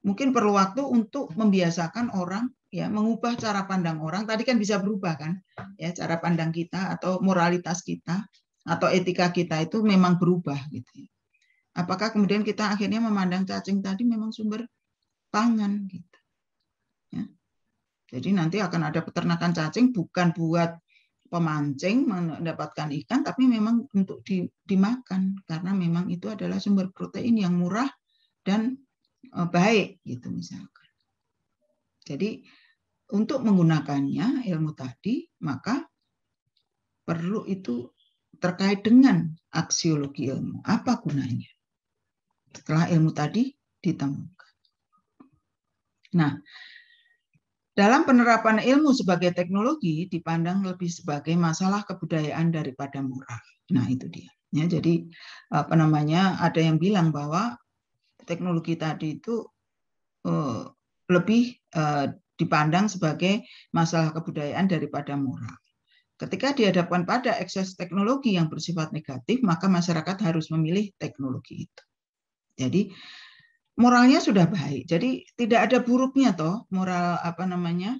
Mungkin perlu waktu untuk membiasakan orang ya mengubah cara pandang orang. Tadi kan bisa berubah kan? Ya, cara pandang kita atau moralitas kita atau etika kita itu memang berubah gitu. Apakah kemudian kita akhirnya memandang cacing tadi memang sumber pangan gitu. Ya. Jadi nanti akan ada peternakan cacing bukan buat pemancing mendapatkan ikan, tapi memang untuk dimakan karena memang itu adalah sumber protein yang murah dan baik gitu misalkan. Jadi untuk menggunakannya ilmu tadi maka perlu itu terkait dengan aksiologi ilmu. Apa gunanya? Setelah ilmu tadi ditemukan. Nah, dalam penerapan ilmu sebagai teknologi dipandang lebih sebagai masalah kebudayaan daripada moral. Nah, itu dia. Ya, jadi apa namanya? Ada yang bilang bahwa teknologi tadi itu lebih dipandang sebagai masalah kebudayaan daripada moral. Ketika dihadapkan pada ekses teknologi yang bersifat negatif, maka masyarakat harus memilih teknologi itu. Jadi moralnya sudah baik. Jadi tidak ada buruknya toh moral apa namanya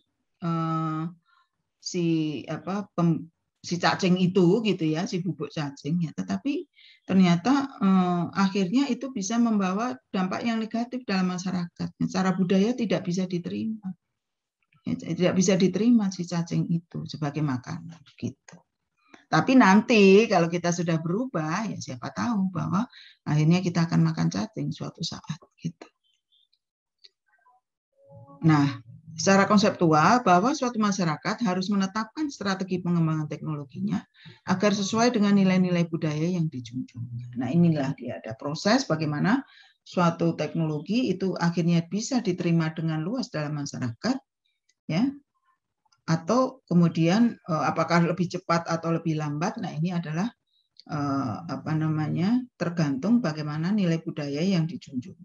si cacing itu gitu ya, si bubuk cacing ya. Tetapi ternyata akhirnya itu bisa membawa dampak yang negatif dalam masyarakat. Secara budaya tidak bisa diterima. Tidak bisa diterima si cacing itu sebagai makanan gitu. Tapi nanti kalau kita sudah berubah ya siapa tahu bahwa akhirnya kita akan makan cacing suatu saat gitu. Nah, secara konseptual bahwa suatu masyarakat harus menetapkan strategi pengembangan teknologinya agar sesuai dengan nilai-nilai budaya yang dijunjung. Nah, inilah dia ada proses bagaimana suatu teknologi itu akhirnya bisa diterima dengan luas dalam masyarakat. Ya, atau kemudian apakah lebih cepat atau lebih lambat? Nah, ini adalah apa namanya tergantung bagaimana nilai budaya yang dijunjung.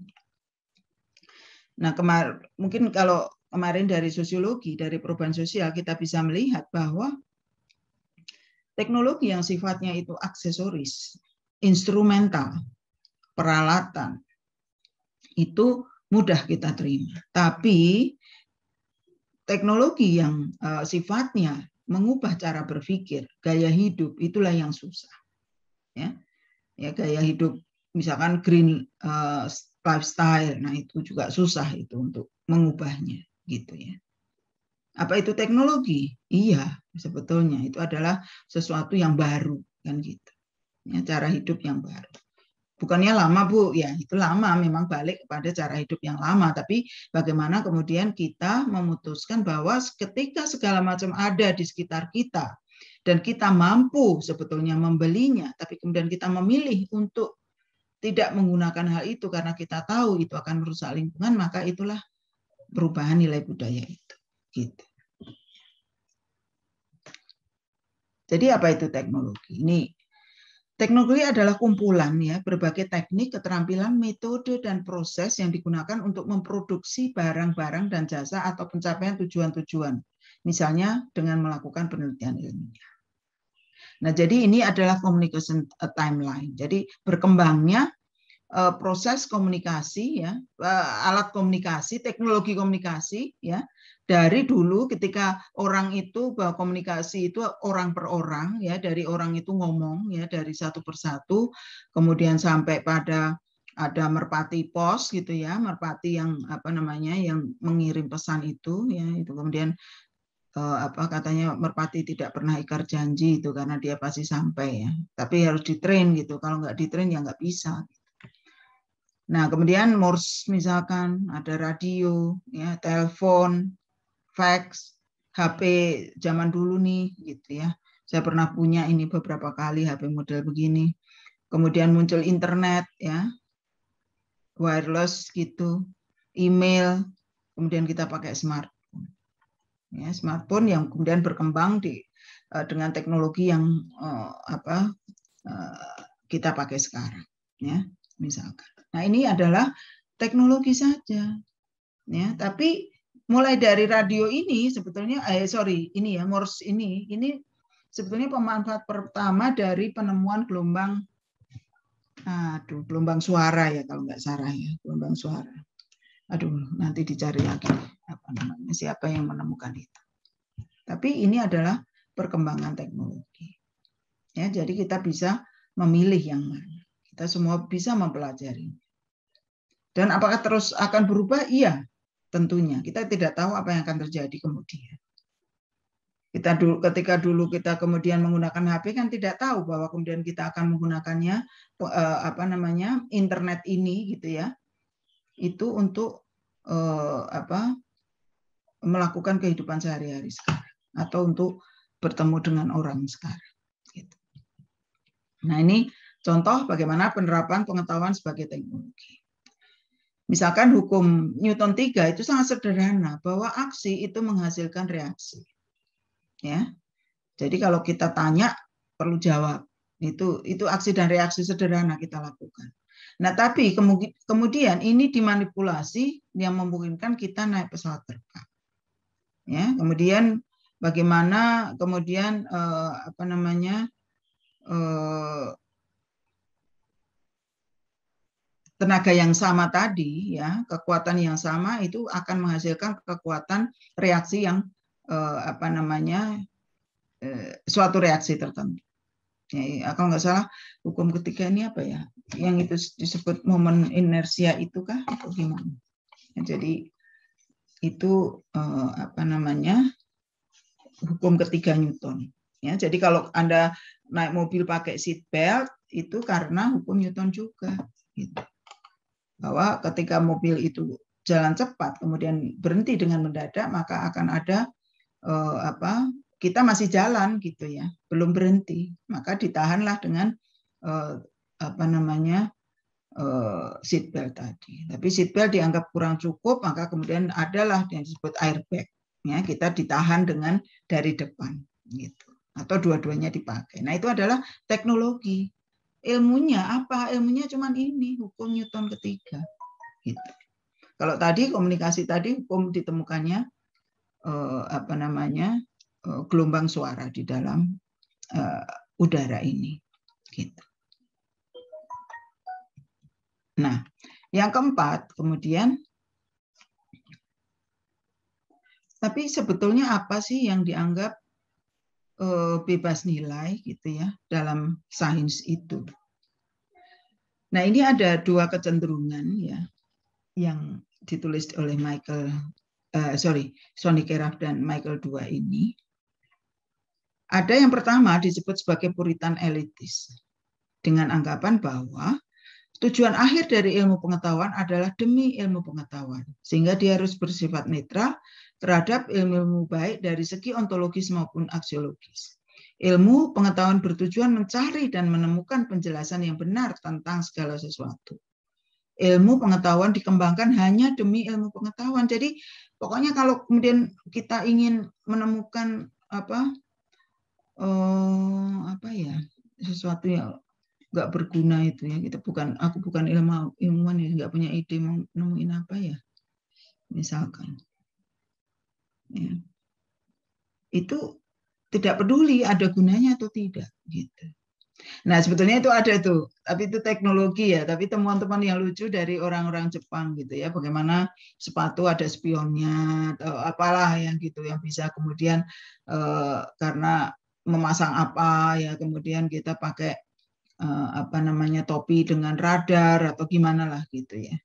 Nah, mungkin kalau kemarin dari sosiologi, dari perubahan sosial kita bisa melihat bahwa teknologi yang sifatnya itu aksesoris, instrumental, peralatan itu mudah kita terima. Tapi teknologi yang sifatnya mengubah cara berpikir, gaya hidup, itulah yang susah. Ya, gaya hidup, misalkan green lifestyle, nah itu juga susah itu untuk mengubahnya, gitu ya. Apa itu teknologi? Iya, sebetulnya itu adalah sesuatu yang baru, kan gitu. Ya, cara hidup yang baru. Bukannya lama, Bu, ya itu lama, memang balik kepada cara hidup yang lama, tapi bagaimana kemudian kita memutuskan bahwa ketika segala macam ada di sekitar kita, dan kita mampu sebetulnya membelinya, tapi kemudian kita memilih untuk tidak menggunakan hal itu karena kita tahu itu akan merusak lingkungan, maka itulah perubahan nilai budaya itu. Gitu. Jadi apa itu teknologi? Ini teknologi adalah kumpulan ya berbagai teknik, keterampilan, metode dan proses yang digunakan untuk memproduksi barang-barang dan jasa atau pencapaian tujuan-tujuan. Misalnya dengan melakukan penelitian ilmiah. Nah, jadi ini adalah communication timeline. Jadi berkembangnya proses komunikasi ya, alat komunikasi, teknologi komunikasi ya. Dari dulu ketika orang itu bahwa komunikasi itu orang per orang ya, dari orang itu ngomong ya dari satu persatu, kemudian sampai pada ada merpati pos gitu ya, merpati yang apa namanya yang mengirim pesan itu ya, itu kemudian apa katanya merpati tidak pernah ingkar janji itu karena dia pasti sampai ya, tapi harus ditrain gitu, kalau nggak ditrain ya nggak bisa. Nah, kemudian Morse misalkan ada radio, ya, telepon, fax, HP zaman dulu nih, gitu ya. Saya pernah punya ini beberapa kali HP model begini. Kemudian muncul internet, ya, wireless gitu, email, kemudian kita pakai smartphone. Ya, smartphone yang kemudian berkembang dengan teknologi yang kita pakai sekarang, ya, misalkan. Nah, ini adalah teknologi saja, ya. Tapi mulai dari radio ini sebetulnya, ini ya Morse ini sebetulnya pemanfaat pertama dari penemuan gelombang suara ya kalau nggak salah ya, gelombang suara. Nanti dicari lagi apa namanya, siapa yang menemukan itu. Tapi ini adalah perkembangan teknologi. Ya, jadi kita bisa memilih yang mana. Kita semua bisa mempelajari. Dan apakah terus akan berubah? Iya. tentunya. Kita tidak tahu apa yang akan terjadi kemudian. Ketika dulu kita kemudian menggunakan HP kan tidak tahu bahwa kemudian kita akan menggunakannya internet ini gitu ya. Itu untuk melakukan kehidupan sehari-hari sekarang atau untuk bertemu dengan orang sekarang. Gitu. Nah, ini contoh bagaimana penerapan pengetahuan sebagai teknologi. Misalkan hukum Newton 3 itu sangat sederhana, bahwa aksi itu menghasilkan reaksi. Ya. Jadi kalau kita tanya perlu jawab. Itu aksi dan reaksi sederhana kita lakukan. Nah, tapi kemudian ini dimanipulasi yang memungkinkan kita naik pesawat terbang. Ya, kemudian bagaimana kemudian tenaga yang sama tadi, ya, kekuatan yang sama itu akan menghasilkan kekuatan reaksi yang suatu reaksi tertentu. Ya, kalau nggak salah hukum ketiga ini apa ya? Yang itu disebut momen inersia itu kah? Atau gimana? Ya, jadi itu hukum ketiga Newton. Ya, jadi kalau Anda naik mobil pakai seat belt itu karena hukum Newton juga. Gitu. Bahwa ketika mobil itu jalan cepat kemudian berhenti dengan mendadak, maka akan ada kita masih jalan gitu ya, belum berhenti, maka ditahanlah dengan seat belt tadi. Tapi seat belt dianggap kurang cukup, maka kemudian adalah yang disebut airbag. Ya, kita ditahan dengan dari depan gitu. Atau dua-duanya dipakai. Nah, itu adalah teknologi. Ilmunya apa? Ilmunya cuma ini, hukum Newton ketiga. Gitu. Kalau tadi komunikasi tadi hukum ditemukannya gelombang suara di dalam udara ini. Gitu. Nah, yang keempat kemudian, tapi sebetulnya apa sih yang dianggap bebas nilai gitu ya dalam sains itu? Nah, ini ada dua kecenderungan ya yang ditulis oleh Sonny Keraf dan Michael Dua ini. Ada yang pertama disebut sebagai puritan elitis dengan anggapan bahwa tujuan akhir dari ilmu pengetahuan adalah demi ilmu pengetahuan, sehingga dia harus bersifat netral terhadap ilmu-ilmu baik dari segi ontologis maupun aksiologis. Ilmu pengetahuan bertujuan mencari dan menemukan penjelasan yang benar tentang segala sesuatu. Ilmu pengetahuan dikembangkan hanya demi ilmu pengetahuan. Jadi pokoknya kalau kemudian kita ingin menemukan sesuatu yang nggak berguna itu ya, aku bukan ilmuwan ya, nggak punya ide mau nemuin apa ya, misalkan ya, itu tidak peduli ada gunanya atau tidak gitu. Nah, sebetulnya itu ada tuh, tapi itu teknologi ya, tapi temuan-temuan yang lucu dari orang-orang Jepang gitu ya, bagaimana sepatu ada spionnya atau apalah yang gitu, yang bisa kemudian karena memasang apa ya, kemudian kita pakai topi dengan radar atau gimana lah gitu ya.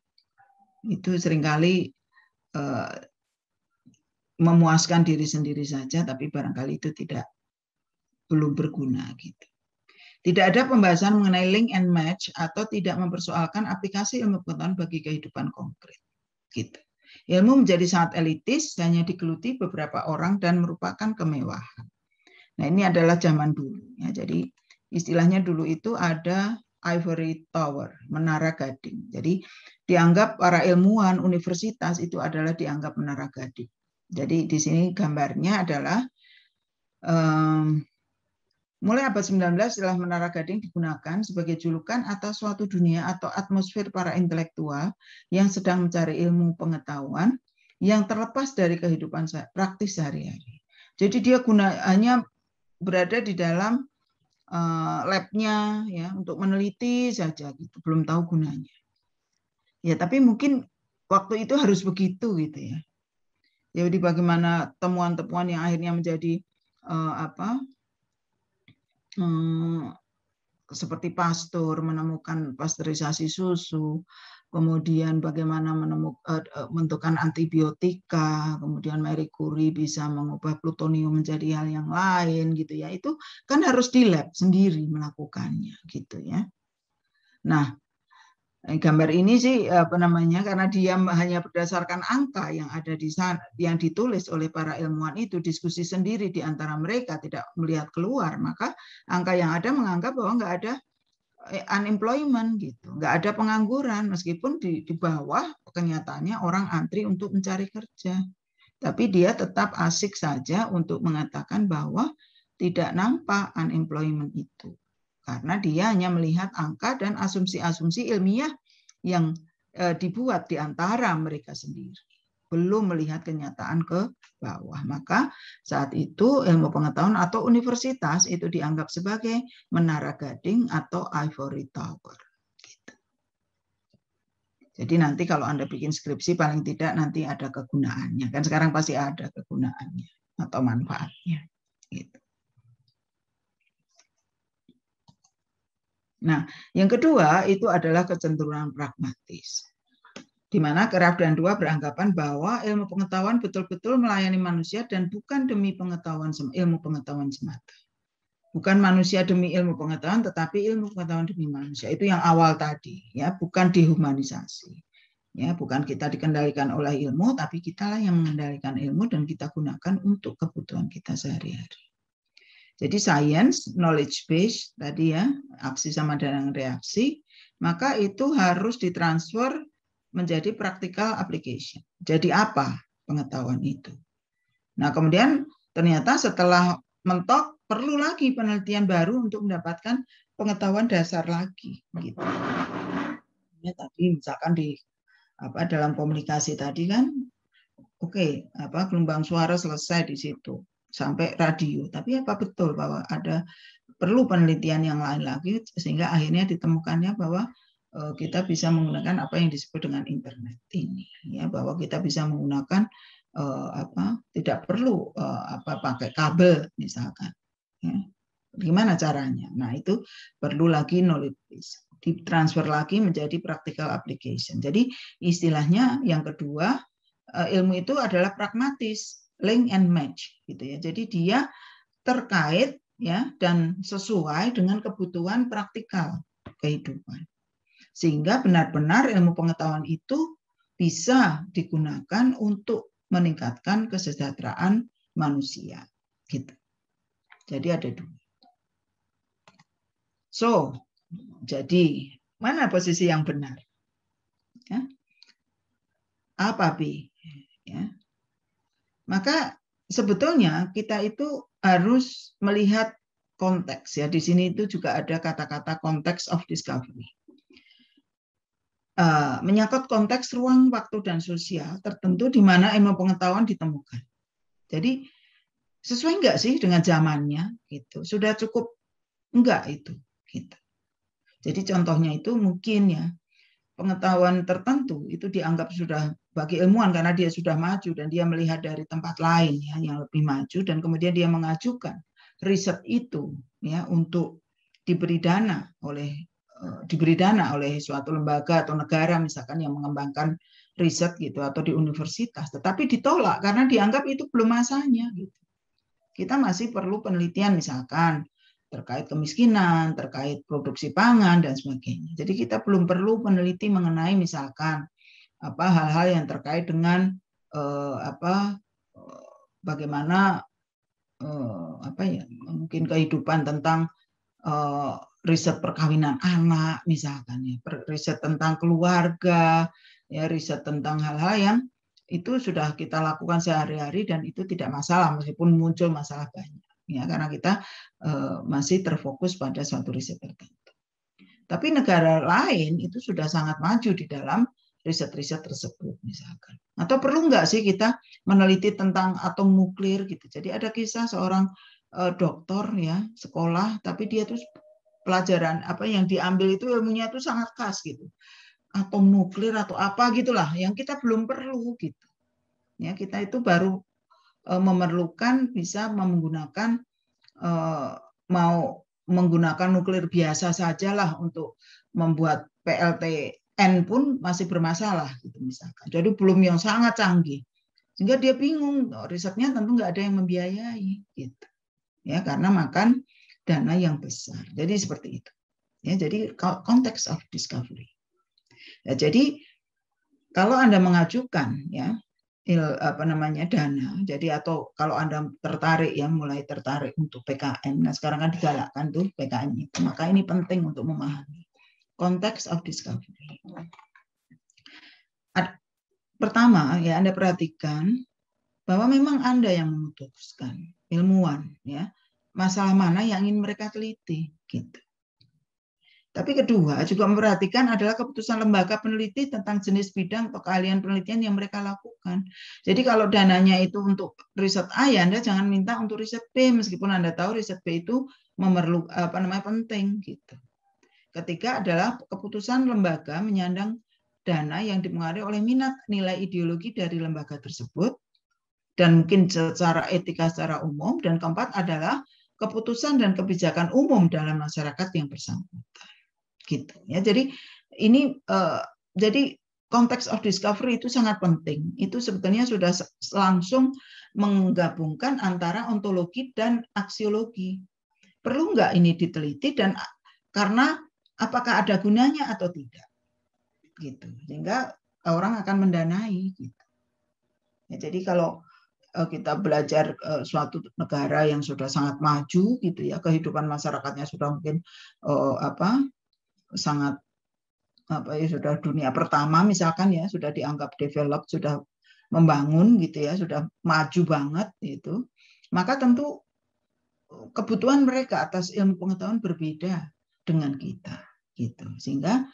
Itu seringkali memuaskan diri sendiri saja, tapi barangkali itu belum berguna gitu. Tidak ada pembahasan mengenai link and match atau tidak mempersoalkan aplikasi ilmu pengetahuan bagi kehidupan konkret. Gitu. Ilmu menjadi sangat elitis, hanya digeluti beberapa orang dan merupakan kemewahan. Nah, ini adalah zaman dulu ya. Jadi istilahnya dulu itu ada ivory tower, menara gading. Jadi dianggap para ilmuwan universitas itu adalah dianggap menara gading. Jadi di sini gambarnya adalah mulai abad 19 setelah menara gading digunakan sebagai julukan atas suatu dunia atau atmosfer para intelektual yang sedang mencari ilmu pengetahuan yang terlepas dari kehidupan praktis sehari-hari. Jadi dia hanya berada di dalam labnya ya untuk meneliti saja gitu, belum tahu gunanya. Ya, tapi mungkin waktu itu harus begitu gitu ya. Jadi bagaimana temuan-temuan yang akhirnya menjadi seperti Pasteur menemukan pasteurisasi susu, kemudian bagaimana menentukan antibiotika, kemudian Marie Curie bisa mengubah plutonium menjadi hal yang lain gitu ya. Itu kan harus di lab sendiri melakukannya gitu ya. Nah, gambar ini sih karena dia hanya berdasarkan angka yang ada di sana, yang ditulis oleh para ilmuwan itu, diskusi sendiri di antara mereka, tidak melihat keluar, maka angka yang ada menganggap bahwa nggak ada unemployment gitu, nggak ada pengangguran, meskipun di bawah kenyataannya orang antri untuk mencari kerja, tapi dia tetap asik saja untuk mengatakan bahwa tidak nampak unemployment itu, karena dia hanya melihat angka dan asumsi-asumsi ilmiah yang dibuat di antara mereka sendiri, belum melihat kenyataan ke bawah. Maka saat itu ilmu pengetahuan atau universitas itu dianggap sebagai menara gading atau ivory tower. Gitu. Jadi nanti kalau Anda bikin skripsi paling tidak nanti ada kegunaannya. Kan sekarang pasti ada kegunaannya atau manfaatnya. Gitu. Nah, yang kedua itu adalah kecenderungan pragmatis, di mana Krafft dan Dua beranggapan bahwa ilmu pengetahuan betul-betul melayani manusia dan bukan demi ilmu pengetahuan semata. Bukan manusia demi ilmu pengetahuan, tetapi ilmu pengetahuan demi manusia. Itu yang awal tadi, ya, bukan dehumanisasi. Ya, bukan kita dikendalikan oleh ilmu, tapi kitalah yang mengendalikan ilmu dan kita gunakan untuk kebutuhan kita sehari-hari. Jadi science, knowledge base tadi ya, aksi sama dengan reaksi, maka itu harus ditransfer menjadi practical application. Jadi apa pengetahuan itu? Nah, kemudian ternyata setelah mentok perlu lagi penelitian baru untuk mendapatkan pengetahuan dasar lagi. Gitu. Ya, tadi misalkan dalam komunikasi tadi kan, oke, gelombang suara selesai di situ sampai radio. Tapi apa betul bahwa perlu penelitian yang lain lagi sehingga akhirnya ditemukannya bahwa kita bisa menggunakan apa yang disebut dengan internet ini, ya, bahwa kita bisa menggunakan tidak perlu pakai kabel misalkan, ya. Gimana caranya? Nah, itu perlu lagi knowledge base, ditransfer lagi menjadi practical application. Jadi istilahnya yang kedua, ilmu itu adalah pragmatis, link and match gitu ya. Jadi dia terkait ya dan sesuai dengan kebutuhan praktikal kehidupan. Sehingga benar-benar ilmu pengetahuan itu bisa digunakan untuk meningkatkan kesejahteraan manusia. Gitu. Jadi ada dua. So, jadi mana posisi yang benar? Ya. Apa B? Ya. Maka sebetulnya kita itu harus melihat konteks ya. Di sini itu juga ada kata-kata context of discovery. Menyangkut konteks ruang, waktu, dan sosial tertentu di mana ilmu pengetahuan ditemukan. Jadi sesuai enggak sih dengan zamannya? Gitu. Sudah cukup enggak itu? Gitu. Jadi contohnya itu mungkin ya pengetahuan tertentu itu dianggap sudah bagi ilmuwan karena dia sudah maju dan dia melihat dari tempat lain ya yang lebih maju dan kemudian dia mengajukan riset itu ya untuk diberi dana oleh suatu lembaga atau negara misalkan yang mengembangkan riset gitu atau di universitas, tetapi ditolak karena dianggap itu belum masanya gitu. Kita masih perlu penelitian misalkan terkait kemiskinan, terkait produksi pangan dan sebagainya. Jadi kita belum perlu peneliti mengenai misalkan hal-hal yang terkait dengan bagaimana mungkin kehidupan tentang riset perkawinan anak misalkan ya, riset tentang keluarga, ya riset tentang hal-hal yang itu sudah kita lakukan sehari-hari dan itu tidak masalah meskipun muncul masalah banyak ya karena kita masih terfokus pada suatu riset tertentu. Tapi negara lain itu sudah sangat maju di dalam riset-riset tersebut misalkan. Atau perlu nggak sih kita meneliti tentang atom nuklir gitu. Jadi ada kisah seorang dokter ya sekolah tapi dia tuh pelajaran yang diambil itu ilmunya itu sangat khas gitu, atom nuklir atau apa gitulah yang kita belum perlu gitu ya. Kita itu baru memerlukan bisa menggunakan mau menggunakan nuklir biasa sajalah untuk membuat PLT N pun masih bermasalah gitu misalkan. Jadi belum yang sangat canggih. Sehingga dia bingung, risetnya tentu nggak ada yang membiayai gitu. Ya, karena makan dana yang besar. Jadi seperti itu. Ya, jadi konteks of discovery. Ya, jadi kalau Anda mengajukan ya dana, jadi atau kalau Anda tertarik ya mulai tertarik untuk PKN, nah sekarang kan digalakkan tuh PKN itu, maka ini penting untuk memahami konteks of discovery. Pertama ya Anda perhatikan bahwa memang Anda yang memutuskan, ilmuwan ya, masalah mana yang ingin mereka teliti gitu. Tapi kedua, juga memperhatikan adalah keputusan lembaga peneliti tentang jenis bidang atau keahlian penelitian yang mereka lakukan. Jadi kalau dananya itu untuk riset A, ya Anda jangan minta untuk riset B, meskipun Anda tahu riset B itu penting gitu. Ketiga adalah keputusan lembaga menyandang dana yang dipengaruhi oleh minat nilai ideologi dari lembaga tersebut, dan mungkin secara etika secara umum. Dan keempat adalah keputusan dan kebijakan umum dalam masyarakat yang bersangkutan. Gitu ya. Jadi ini jadi konteks of discovery itu sangat penting. Itu sebetulnya sudah langsung menggabungkan antara ontologi dan aksiologi. Perlu nggak ini diteliti dan karena apakah ada gunanya atau tidak, gitu. Sehingga orang akan mendanai. Gitu. Ya, jadi kalau kita belajar suatu negara yang sudah sangat maju, gitu ya, kehidupan masyarakatnya sudah mungkin sangat sudah dunia pertama misalkan ya, sudah dianggap develop, sudah membangun gitu ya, sudah maju banget itu, maka tentu kebutuhan mereka atas ilmu pengetahuan berbeda dengan kita gitu. Sehingga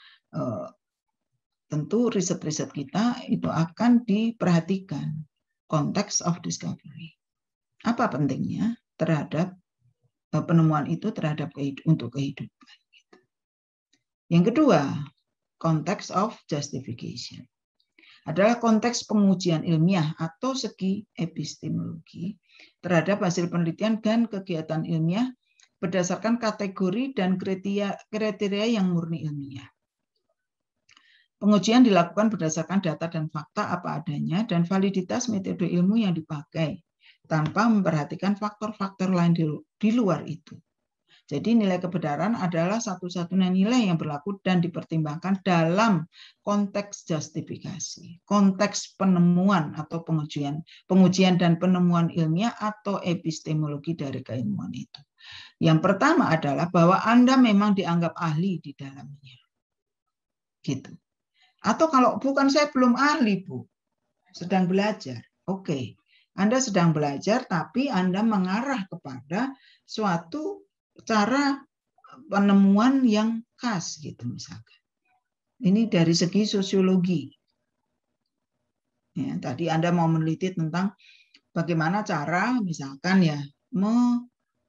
tentu riset-riset kita itu akan diperhatikan konteks of discovery. Apa pentingnya terhadap penemuan itu terhadap untuk kehidupan. Yang kedua, konteks of justification adalah konteks pengujian ilmiah atau segi epistemologi terhadap hasil penelitian dan kegiatan ilmiah berdasarkan kategori dan kriteria yang murni ilmiah. Pengujian dilakukan berdasarkan data dan fakta apa adanya dan validitas metode ilmu yang dipakai tanpa memperhatikan faktor-faktor lain di luar itu. Jadi nilai kebenaran adalah satu-satunya nilai yang berlaku dan dipertimbangkan dalam konteks justifikasi, konteks penemuan atau pengujian dan penemuan ilmiah atau epistemologi dari keilmuan itu. Yang pertama adalah bahwa Anda memang dianggap ahli di dalamnya. Gitu. Atau kalau bukan, saya belum ahli, Bu. Sedang belajar. Oke. Anda sedang belajar tapi Anda mengarah kepada suatu cara penemuan yang khas gitu misalkan. Ini dari segi sosiologi. Ya, tadi Anda mau meneliti tentang bagaimana cara misalkan ya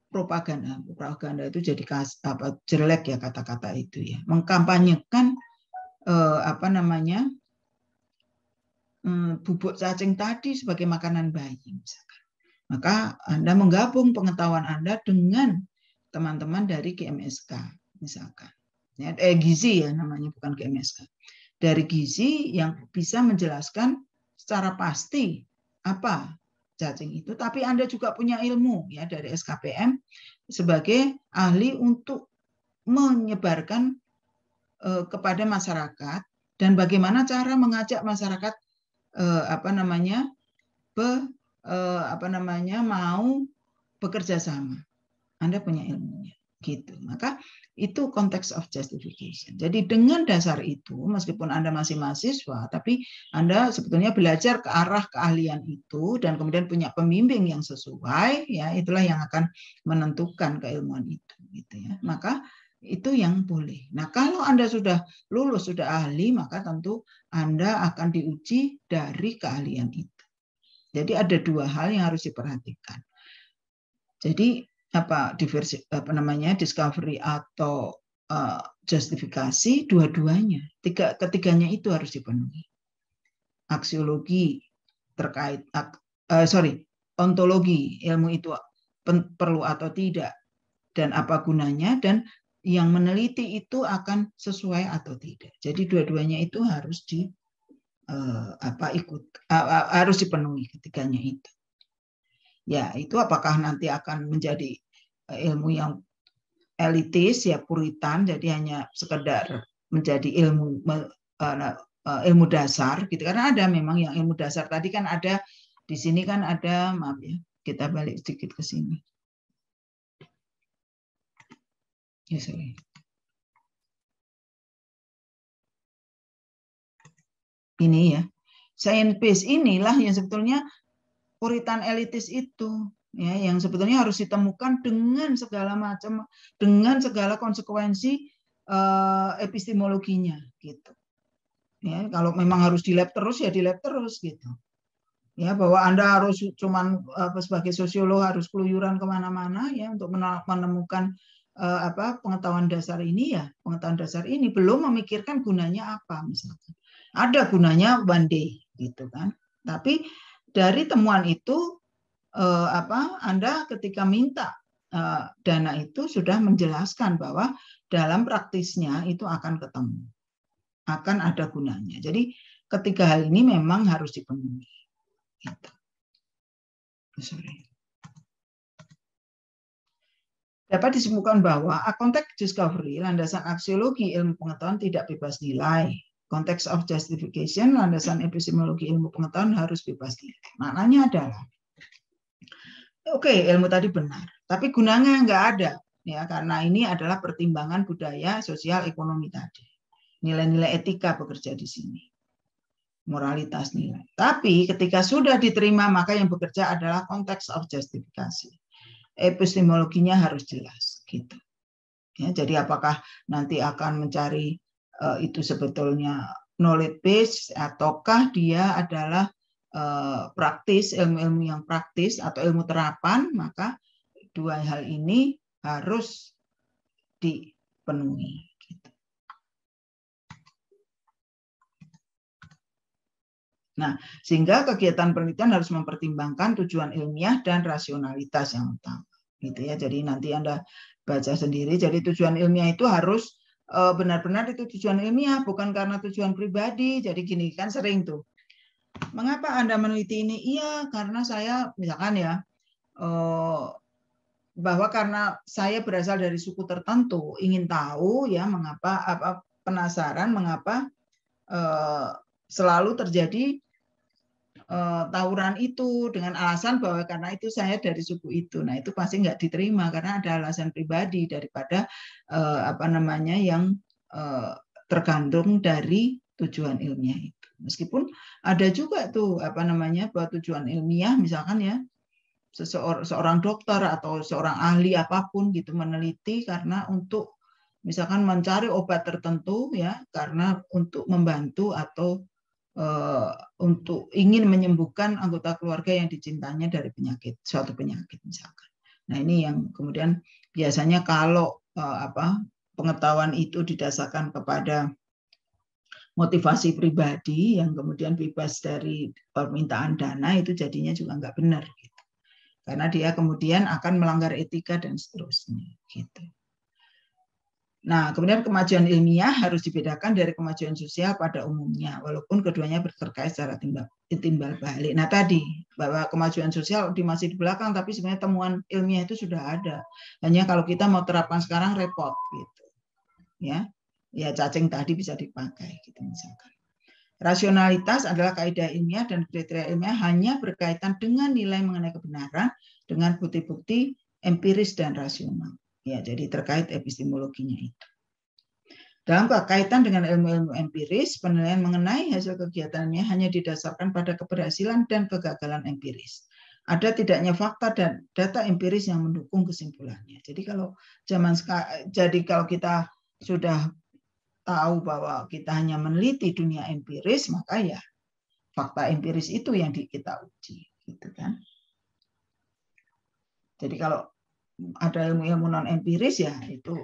propaganda itu jadi jelek ya kata-kata itu ya, mengkampanyekan bubuk cacing tadi sebagai makanan bayi misalkan. Maka Anda menggabung pengetahuan Anda dengan teman-teman dari GMSK misalkan. Ya, gizi ya namanya, bukan GMSK. Dari gizi yang bisa menjelaskan secara pasti apa cacing itu, tapi Anda juga punya ilmu ya dari SKPM sebagai ahli untuk menyebarkan kepada masyarakat dan bagaimana cara mengajak masyarakat mau bekerja sama. Anda punya ilmunya, gitu. Maka itu konteks of justification. Jadi dengan dasar itu, meskipun Anda masih mahasiswa, tapi Anda sebetulnya belajar ke arah keahlian itu dan kemudian punya pembimbing yang sesuai, ya itulah yang akan menentukan keilmuan itu, gitu ya. Maka itu yang boleh. Nah, kalau Anda sudah lulus, sudah ahli, maka tentu Anda akan diuji dari keahlian itu. Jadi ada dua hal yang harus diperhatikan. Jadi discovery atau justifikasi, dua-duanya, ketiganya itu harus dipenuhi. Aksiologi terkait ontologi, ilmu itu perlu atau tidak dan apa gunanya, dan yang meneliti itu akan sesuai atau tidak. Jadi dua-duanya itu harus harus dipenuhi ketiganya itu. Ya, itu apakah nanti akan menjadi ilmu yang elitis ya puritan, jadi hanya sekedar menjadi ilmu dasar gitu. Karena ada memang yang ilmu dasar tadi kan ada di sini kan ada, maaf ya, kita balik sedikit ke sini. Ya, sorry. Ini ya, science base inilah yang sebetulnya puritan elitis itu, ya, yang sebetulnya harus ditemukan dengan segala macam, dengan segala konsekuensi epistemologinya, gitu. Ya, kalau memang harus di lab terus ya di lab terus, gitu. Ya, bahwa Anda harus cuman sebagai sosiolog harus keluyuran kemana-mana ya untuk menemukan pengetahuan dasar ini ya, pengetahuan dasar ini belum memikirkan gunanya apa misalkan. Ada gunanya one day gitu kan. Tapi dari temuan itu Anda ketika minta dana itu sudah menjelaskan bahwa dalam praktisnya itu akan ketemu, akan ada gunanya. Jadi ketiga hal ini memang harus dipenuhi. Gitu. Sorry. Dapat disimpulkan bahwa konteks discovery, landasan aksiologi ilmu pengetahuan tidak bebas nilai. Konteks of justification, landasan epistemologi ilmu pengetahuan harus bebas nilai. Maknanya adalah, oke, ilmu tadi benar, tapi gunanya nggak ada, ya, karena ini adalah pertimbangan budaya, sosial, ekonomi tadi. Nilai-nilai etika bekerja di sini. Moralitas nilai. Tapi ketika sudah diterima, maka yang bekerja adalah konteks of justification. Epistemologinya harus jelas gitu. Ya, jadi apakah nanti akan mencari itu sebetulnya knowledge base ataukah dia adalah praktis, ilmu-ilmu yang praktis atau ilmu terapan, maka dua hal ini harus dipenuhi. Gitu. Nah, sehingga kegiatan penelitian harus mempertimbangkan tujuan ilmiah dan rasionalitas yang utama. Gitu ya. Jadi nanti Anda baca sendiri. Jadi tujuan ilmiah itu harus benar-benar itu tujuan ilmiah, bukan karena tujuan pribadi. Jadi gini kan sering tuh. Mengapa Anda meneliti ini? Iya, karena saya misalkan ya bahwa karena saya berasal dari suku tertentu, ingin tahu ya mengapa penasaran mengapa selalu terjadi tawuran itu dengan alasan bahwa karena itu saya dari suku itu. Nah, itu pasti nggak diterima karena ada alasan pribadi daripada yang tergantung dari tujuan ilmiah itu. Meskipun ada juga tuh bahwa tujuan ilmiah misalkan ya seorang dokter atau seorang ahli apapun gitu meneliti karena untuk misalkan mencari obat tertentu ya karena untuk membantu atau untuk ingin menyembuhkan anggota keluarga yang dicintanya dari suatu penyakit misalkan. Nah, ini yang kemudian biasanya kalau pengetahuan itu didasarkan kepada motivasi pribadi yang kemudian bebas dari permintaan dana itu jadinya juga nggak benar gitu. Karena dia kemudian akan melanggar etika dan seterusnya gitu. Nah, kemudian kemajuan ilmiah harus dibedakan dari kemajuan sosial pada umumnya, walaupun keduanya terkait secara timbal balik. Nah, tadi bahwa kemajuan sosial masih di belakang, tapi sebenarnya temuan ilmiah itu sudah ada. Hanya kalau kita mau terapkan sekarang repot, gitu. Ya, cacing tadi bisa dipakai, gitu misalkan. Rasionalitas adalah kaidah ilmiah dan kriteria ilmiah hanya berkaitan dengan nilai mengenai kebenaran dengan bukti-bukti empiris dan rasional. Ya, jadi terkait epistemologinya itu. Dalam kaitan dengan ilmu-ilmu empiris, penilaian mengenai hasil kegiatannya hanya didasarkan pada keberhasilan dan kegagalan empiris. Ada tidaknya fakta dan data empiris yang mendukung kesimpulannya. Jadi kalau kalau kita sudah tahu bahwa kita hanya meneliti dunia empiris, maka ya fakta empiris itu yang kita uji, gitu kan? Jadi kalau ada ilmu-ilmu non empiris ya itu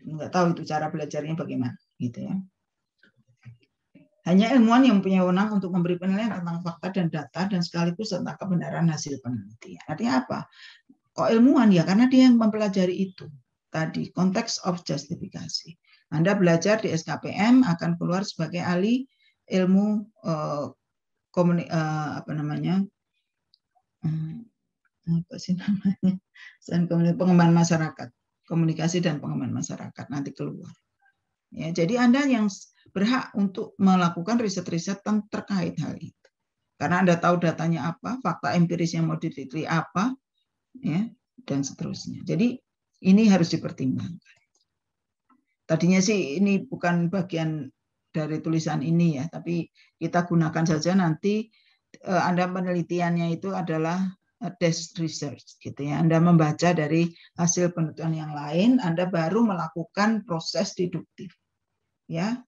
nggak tahu itu cara belajarnya bagaimana gitu ya. Hanya ilmuwan yang punya wewenang untuk memberi penilaian tentang fakta dan data dan sekaligus tentang kebenaran hasil penelitian. Artinya apa? Kok ilmuwan ya karena dia yang mempelajari itu. tadi, konteks of justifikasi. Anda belajar di SKPM akan keluar sebagai ahli ilmu pengembangan masyarakat, komunikasi dan pengembangan masyarakat nanti keluar. Ya, jadi Anda yang berhak untuk melakukan riset-riset terkait hal itu. Karena Anda tahu datanya apa, fakta empiris yang mau diteliti apa, ya, dan seterusnya. Jadi ini harus dipertimbangkan. Tadinya sih ini bukan bagian dari tulisan ini ya, tapi kita gunakan saja nanti. Anda penelitiannya itu adalah desk research, gitu ya. Anda membaca dari hasil penelitian yang lain, Anda baru melakukan proses deduktif, ya,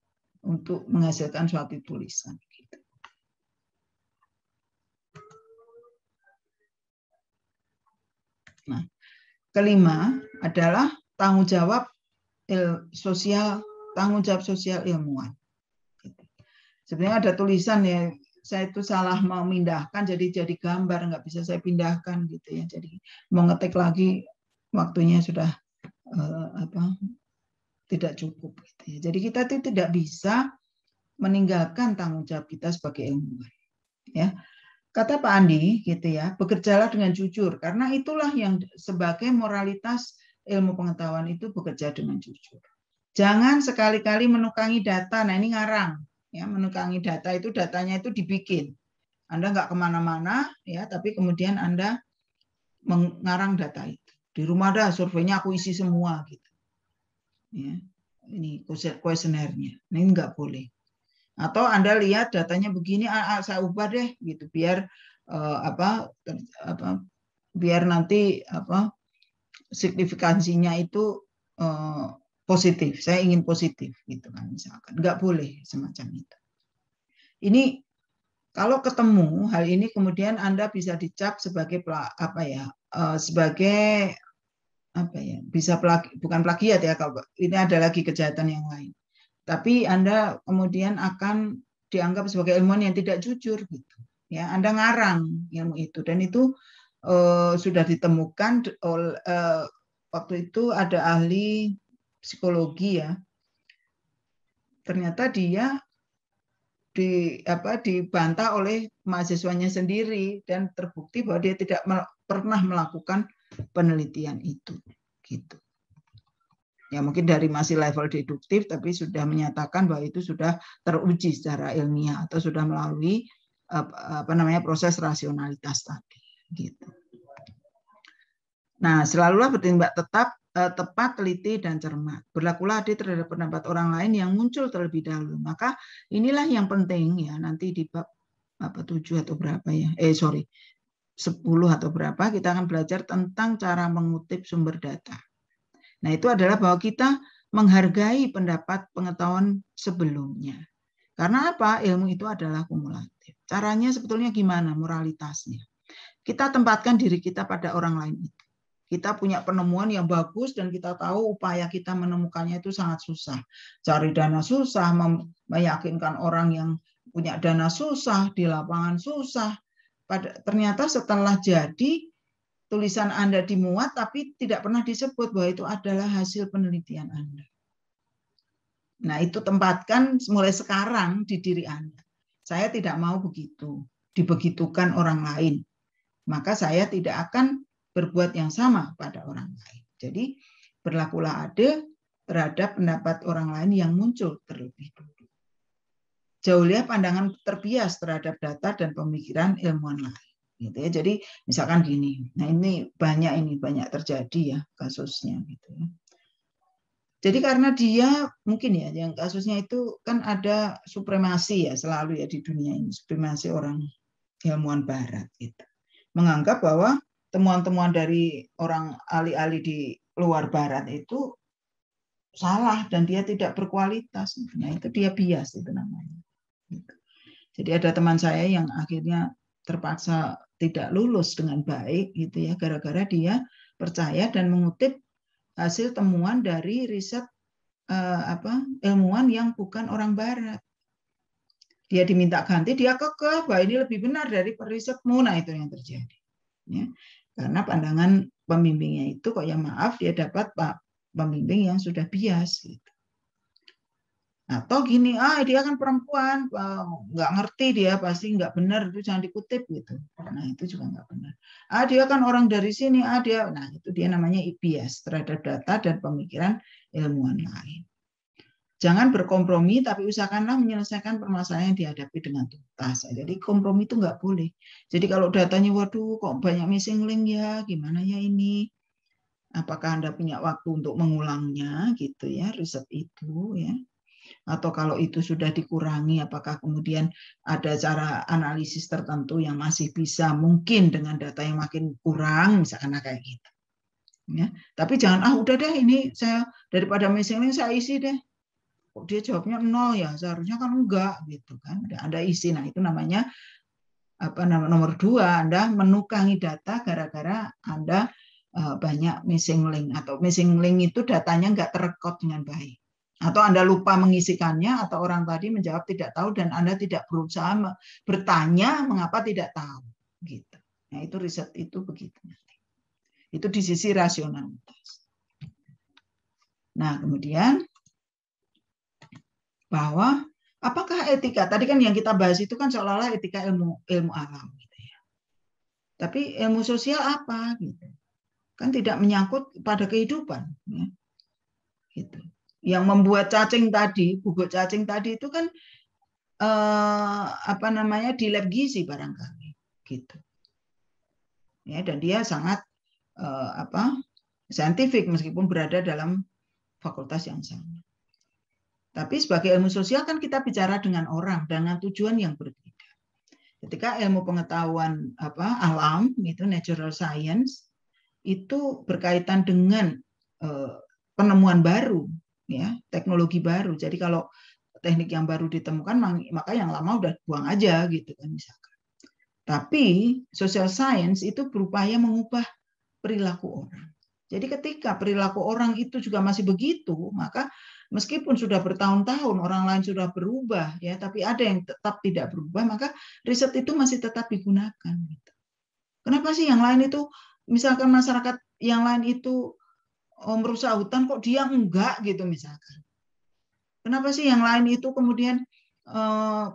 untuk menghasilkan suatu tulisan. Gitu. Nah, kelima adalah tanggung jawab sosial ilmuwan. Sebenarnya ada tulisan ya, saya itu salah memindahkan jadi gambar, nggak bisa saya pindahkan gitu ya. Jadi mau ngetik lagi waktunya sudah tidak cukup gitu ya. Jadi kita itu tidak bisa meninggalkan tanggung jawab kita sebagai ilmuwan. Ya. Kata Pak Andi gitu ya, bekerjalah dengan jujur karena itulah yang sebagai moralitas ilmu pengetahuan itu bekerja dengan jujur. Jangan sekali-kali menukangi data. Nah ini ngarang. Ya, menukangi data itu datanya itu dibikin. Anda nggak kemana-mana, ya, tapi kemudian Anda mengarang data itu. Di rumah ada surveinya aku isi semua, gitu. Ya, ini kuesionernya. Ini nggak boleh. Atau Anda lihat datanya begini, saya ubah deh, gitu, biar biar nanti signifikansinya itu positif, saya ingin positif gitu kan misalkan, nggak boleh semacam itu. Ini kalau ketemu hal ini kemudian Anda bisa dicap sebagai sebagai bisa bukan plagiat ya, kalau ini ada lagi kejahatan yang lain. Tapi Anda kemudian akan dianggap sebagai ilmuwan yang tidak jujur gitu. Ya, Anda ngarang ilmu itu dan itu sudah ditemukan waktu itu ada ahli psikologi ya, ternyata dia dibantah oleh mahasiswanya sendiri dan terbukti bahwa dia tidak pernah melakukan penelitian itu, gitu. Ya mungkin dari masih level deduktif, tapi sudah menyatakan bahwa itu sudah teruji secara ilmiah atau sudah melalui proses rasionalitas tadi, gitu. Nah, selalulah bertindak tepat, teliti, dan cermat. Berlakulah adil terhadap pendapat orang lain yang muncul terlebih dahulu. Maka inilah yang penting ya, nanti di bab 7 atau berapa ya? 10 atau berapa kita akan belajar tentang cara mengutip sumber data. Nah, itu adalah bahwa kita menghargai pendapat pengetahuan sebelumnya. Karena apa? Ilmu itu adalah kumulatif. Caranya sebetulnya gimana? Moralitasnya. Kita tempatkan diri kita pada orang lain itu. Kita punya penemuan yang bagus dan kita tahu upaya kita menemukannya itu sangat susah. Cari dana susah, meyakinkan orang yang punya dana susah, di lapangan susah. Ternyata setelah jadi, tulisan Anda dimuat tapi tidak pernah disebut bahwa itu adalah hasil penelitian Anda. Nah, itu tempatkan mulai sekarang di diri Anda. Saya tidak mau begitu, dibegitukan orang lain. Maka saya tidak akan berbuat yang sama pada orang lain. Jadi berlakulah adil terhadap pendapat orang lain yang muncul terlebih dulu. Jauhilah pandangan terbias terhadap data dan pemikiran ilmuwan lain. Gitu ya. Jadi misalkan gini, nah ini banyak terjadi ya kasusnya gitu ya. Jadi karena dia mungkin ya yang kasusnya itu kan ada supremasi ya selalu ya di dunia ini, supremasi orang ilmuwan barat gitu. Menganggap bahwa temuan-temuan dari orang ahli-ahli di luar barat itu salah dan dia tidak berkualitas. Nah, itu dia bias itu namanya. Jadi ada teman saya yang akhirnya terpaksa tidak lulus dengan baik gitu ya gara-gara dia percaya dan mengutip hasil temuan dari riset ilmuwan yang bukan orang barat. Dia diminta ganti, dia kekeh bahwa ini lebih benar dari risetmu. Nah, itu yang terjadi. Ya. Karena pandangan pembimbingnya itu kok ya maaf dia dapat pembimbing yang sudah bias gitu. Atau gini, dia kan perempuan, nggak ngerti dia, pasti nggak benar, itu jangan dikutip gitu. Nah itu juga nggak benar. Dia kan orang dari sini, nah itu dia namanya bias terhadap data dan pemikiran ilmuwan lain. Jangan berkompromi, tapi usahakanlah menyelesaikan permasalahan yang dihadapi dengan tuntas. Jadi kompromi itu nggak boleh. Jadi kalau datanya, waduh kok banyak missing link ya, gimana ya ini? Apakah Anda punya waktu untuk mengulangnya gitu ya, riset itu ya? Atau kalau itu sudah dikurangi, apakah kemudian ada cara analisis tertentu yang masih bisa mungkin dengan data yang makin kurang, misalkan kayak gitu. Ya. Tapi jangan, udah deh ini saya daripada missing link saya isi deh. Kok dia jawabnya 0 ya, seharusnya kan enggak gitu kan. Anda isi, nah itu namanya nomor 2, Anda menukangi data gara-gara Anda banyak missing link, atau missing link itu datanya enggak terekod dengan baik. Atau Anda lupa mengisikannya, atau orang tadi menjawab tidak tahu dan Anda tidak berusaha bertanya mengapa tidak tahu gitu. Nah, itu riset itu begitu. Itu di sisi rasionalitas. Nah, kemudian bahwa apakah etika, tadi kan yang kita bahas itu kan seolah-olah etika ilmu alam gitu ya. Tapi ilmu sosial apa gitu. Kan tidak menyangkut pada kehidupan ya. Gitu. Yang membuat cacing tadi, bubuk cacing tadi itu kan di lab gizi barangkali gitu. Ya, dan dia sangat saintifik meskipun berada dalam fakultas yang sama. Tapi sebagai ilmu sosial kan kita bicara dengan orang dengan tujuan yang berbeda. Ketika ilmu pengetahuan alam itu natural science itu berkaitan dengan penemuan baru, ya, teknologi baru. Jadi kalau teknik yang baru ditemukan, maka yang lama udah buang aja gitu kan misalkan. Tapi social science itu berupaya mengubah perilaku orang. Jadi ketika perilaku orang itu juga masih begitu, maka meskipun sudah bertahun-tahun orang lain sudah berubah, ya, tapi ada yang tetap tidak berubah, maka riset itu masih tetap digunakan. Gitu. Kenapa sih yang lain itu, misalkan masyarakat yang lain itu merusak hutan, kok dia enggak gitu misalkan? Kenapa sih yang lain itu kemudian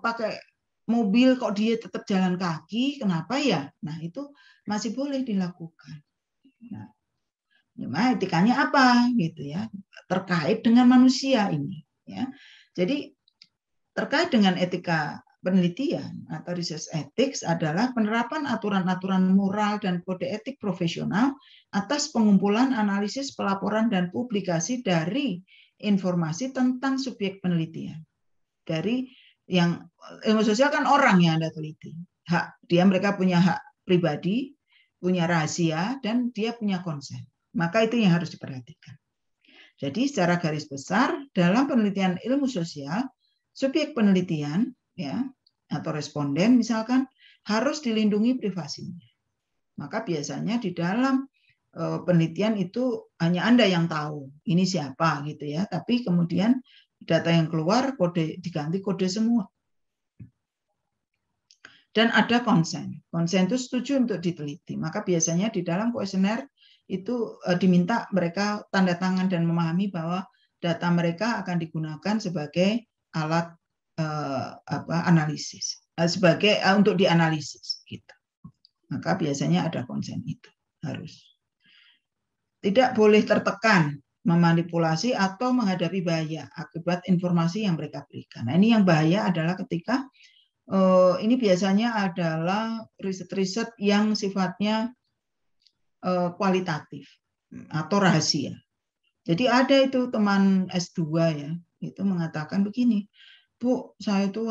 pakai mobil, kok dia tetap jalan kaki? Kenapa ya? Nah itu masih boleh dilakukan. Nah, etikanya apa gitu ya? Terkait dengan manusia ini. Ya, jadi terkait dengan etika penelitian atau research ethics adalah penerapan aturan-aturan moral dan kode etik profesional atas pengumpulan, analisis, pelaporan, dan publikasi dari informasi tentang subjek penelitian. Dari yang ilmu sosial kan orang yang Anda teliti. Mereka punya hak pribadi, punya rahasia, dan dia punya konsen. Maka itu yang harus diperhatikan. Jadi secara garis besar dalam penelitian ilmu sosial, subjek penelitian ya atau responden misalkan harus dilindungi privasinya. Maka biasanya di dalam penelitian itu hanya Anda yang tahu ini siapa gitu ya, tapi kemudian data yang keluar diganti kode semua. Dan ada konsen. Konsen itu setuju untuk diteliti. Maka biasanya di dalam kuesioner itu diminta mereka tanda tangan dan memahami bahwa data mereka akan digunakan sebagai alat analisis, sebagai untuk dianalisis gitu. Maka biasanya ada konsen itu harus. Tidak boleh tertekan, memanipulasi atau menghadapi bahaya akibat informasi yang mereka berikan. Nah, ini yang bahaya adalah ketika ini biasanya adalah riset-riset yang sifatnya kualitatif atau rahasia. Jadi ada itu teman S2 ya, itu mengatakan begini, Bu, saya itu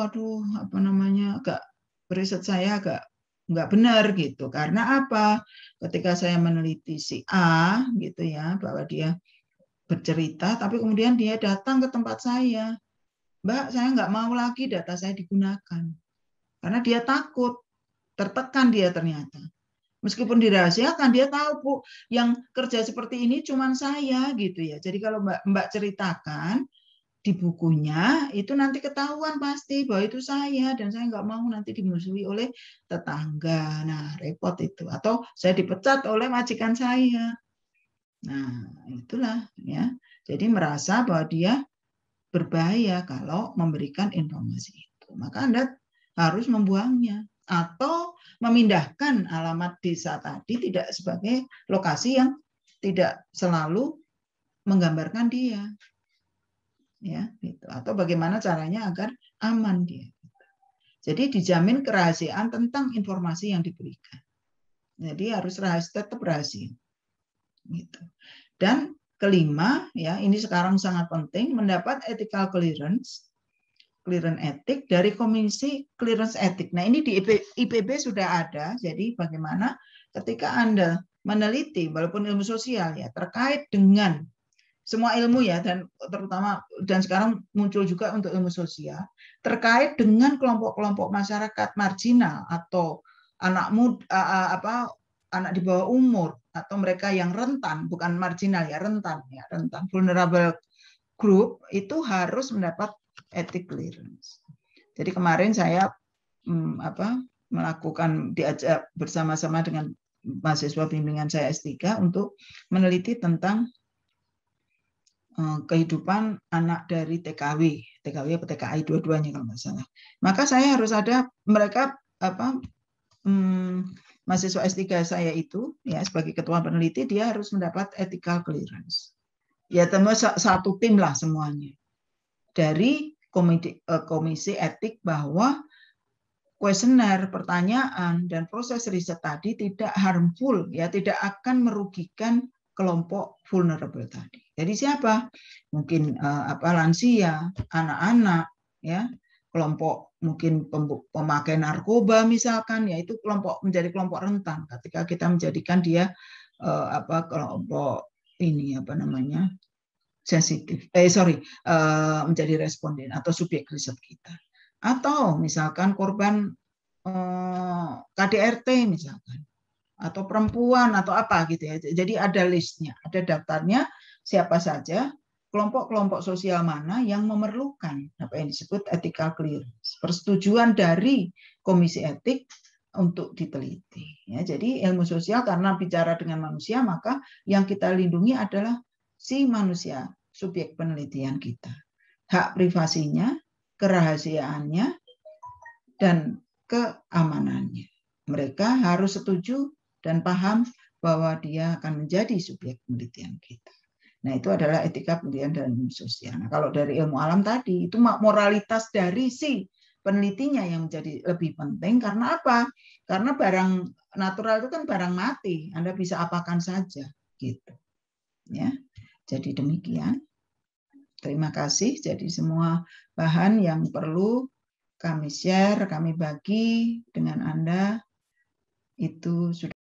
riset saya agak nggak benar gitu. Karena apa? Ketika saya meneliti si A gitu ya, bahwa dia bercerita, tapi kemudian dia datang ke tempat saya, Mbak, saya nggak mau lagi data saya digunakan. Karena dia takut, tertekan dia ternyata. Meskipun dirahasiakan, dia tahu, Bu, yang kerja seperti ini cuma saya gitu ya. Jadi kalau Mbak ceritakan di bukunya, itu nanti ketahuan pasti bahwa itu saya, dan saya nggak mau nanti dimusuhi oleh tetangga. Nah, repot itu. Atau saya dipecat oleh majikan saya. Nah, itulah ya. Jadi merasa bahwa dia berbahaya kalau memberikan informasi itu. Maka Anda harus membuangnya atau memindahkan alamat desa tadi tidak sebagai lokasi yang tidak selalu menggambarkan dia. Ya, gitu. Atau bagaimana caranya agar aman dia. Jadi dijamin kerahasiaan tentang informasi yang diberikan. Jadi harus rahasia, tetap rahasia. Gitu. Dan kelima, ya ini sekarang sangat penting, mendapat ethical clearance etik dari Komisi Clearance Etik. Nah ini di IPB sudah ada. Jadi bagaimana ketika Anda meneliti, walaupun ilmu sosial ya terkait dengan semua ilmu ya, dan terutama dan sekarang muncul juga untuk ilmu sosial terkait dengan kelompok-kelompok masyarakat marginal atau anak muda, anak di bawah umur atau mereka yang rentan, bukan marginal ya, rentan vulnerable group, itu harus mendapat ethic clearance. Jadi kemarin saya melakukan diajak bersama-sama dengan mahasiswa bimbingan saya S3 untuk meneliti tentang kehidupan anak dari TKW atau TKI dua-duanya kalau nggak salah. Maka saya harus ada mereka mahasiswa S3 saya itu ya sebagai ketua peneliti dia harus mendapat ethical clearance. Ya tentu satu tim lah semuanya dari komisi etik bahwa kuesioner, pertanyaan dan proses riset tadi tidak harmful ya, tidak akan merugikan kelompok vulnerable tadi. Jadi siapa? Mungkin lansia, anak-anak, ya, kelompok mungkin pemakai narkoba misalkan, ya itu menjadi kelompok rentan. Ketika kita menjadikan dia kelompok ini sensitif, menjadi responden atau subjek riset kita. Atau misalkan korban KDRT misalkan, atau perempuan atau apa gitu ya. Jadi ada listnya, ada daftarnya siapa saja kelompok-kelompok sosial mana yang memerlukan apa yang disebut ethical clearance, persetujuan dari komisi etik untuk diteliti. Ya, jadi ilmu sosial karena bicara dengan manusia, maka yang kita lindungi adalah si manusia, subjek penelitian kita. Hak privasinya, kerahasiaannya, dan keamanannya. Mereka harus setuju dan paham bahwa dia akan menjadi subjek penelitian kita. Nah, itu adalah etika penelitian dan ilmu sosial. Nah, kalau dari ilmu alam tadi, itu moralitas dari si penelitinya yang menjadi lebih penting. Karena apa? Karena barang natural itu kan barang mati. Anda bisa apakan saja. Gitu. Ya. Jadi demikian. Terima kasih. Jadi semua bahan yang perlu kami share, kami bagi dengan Anda itu sudah.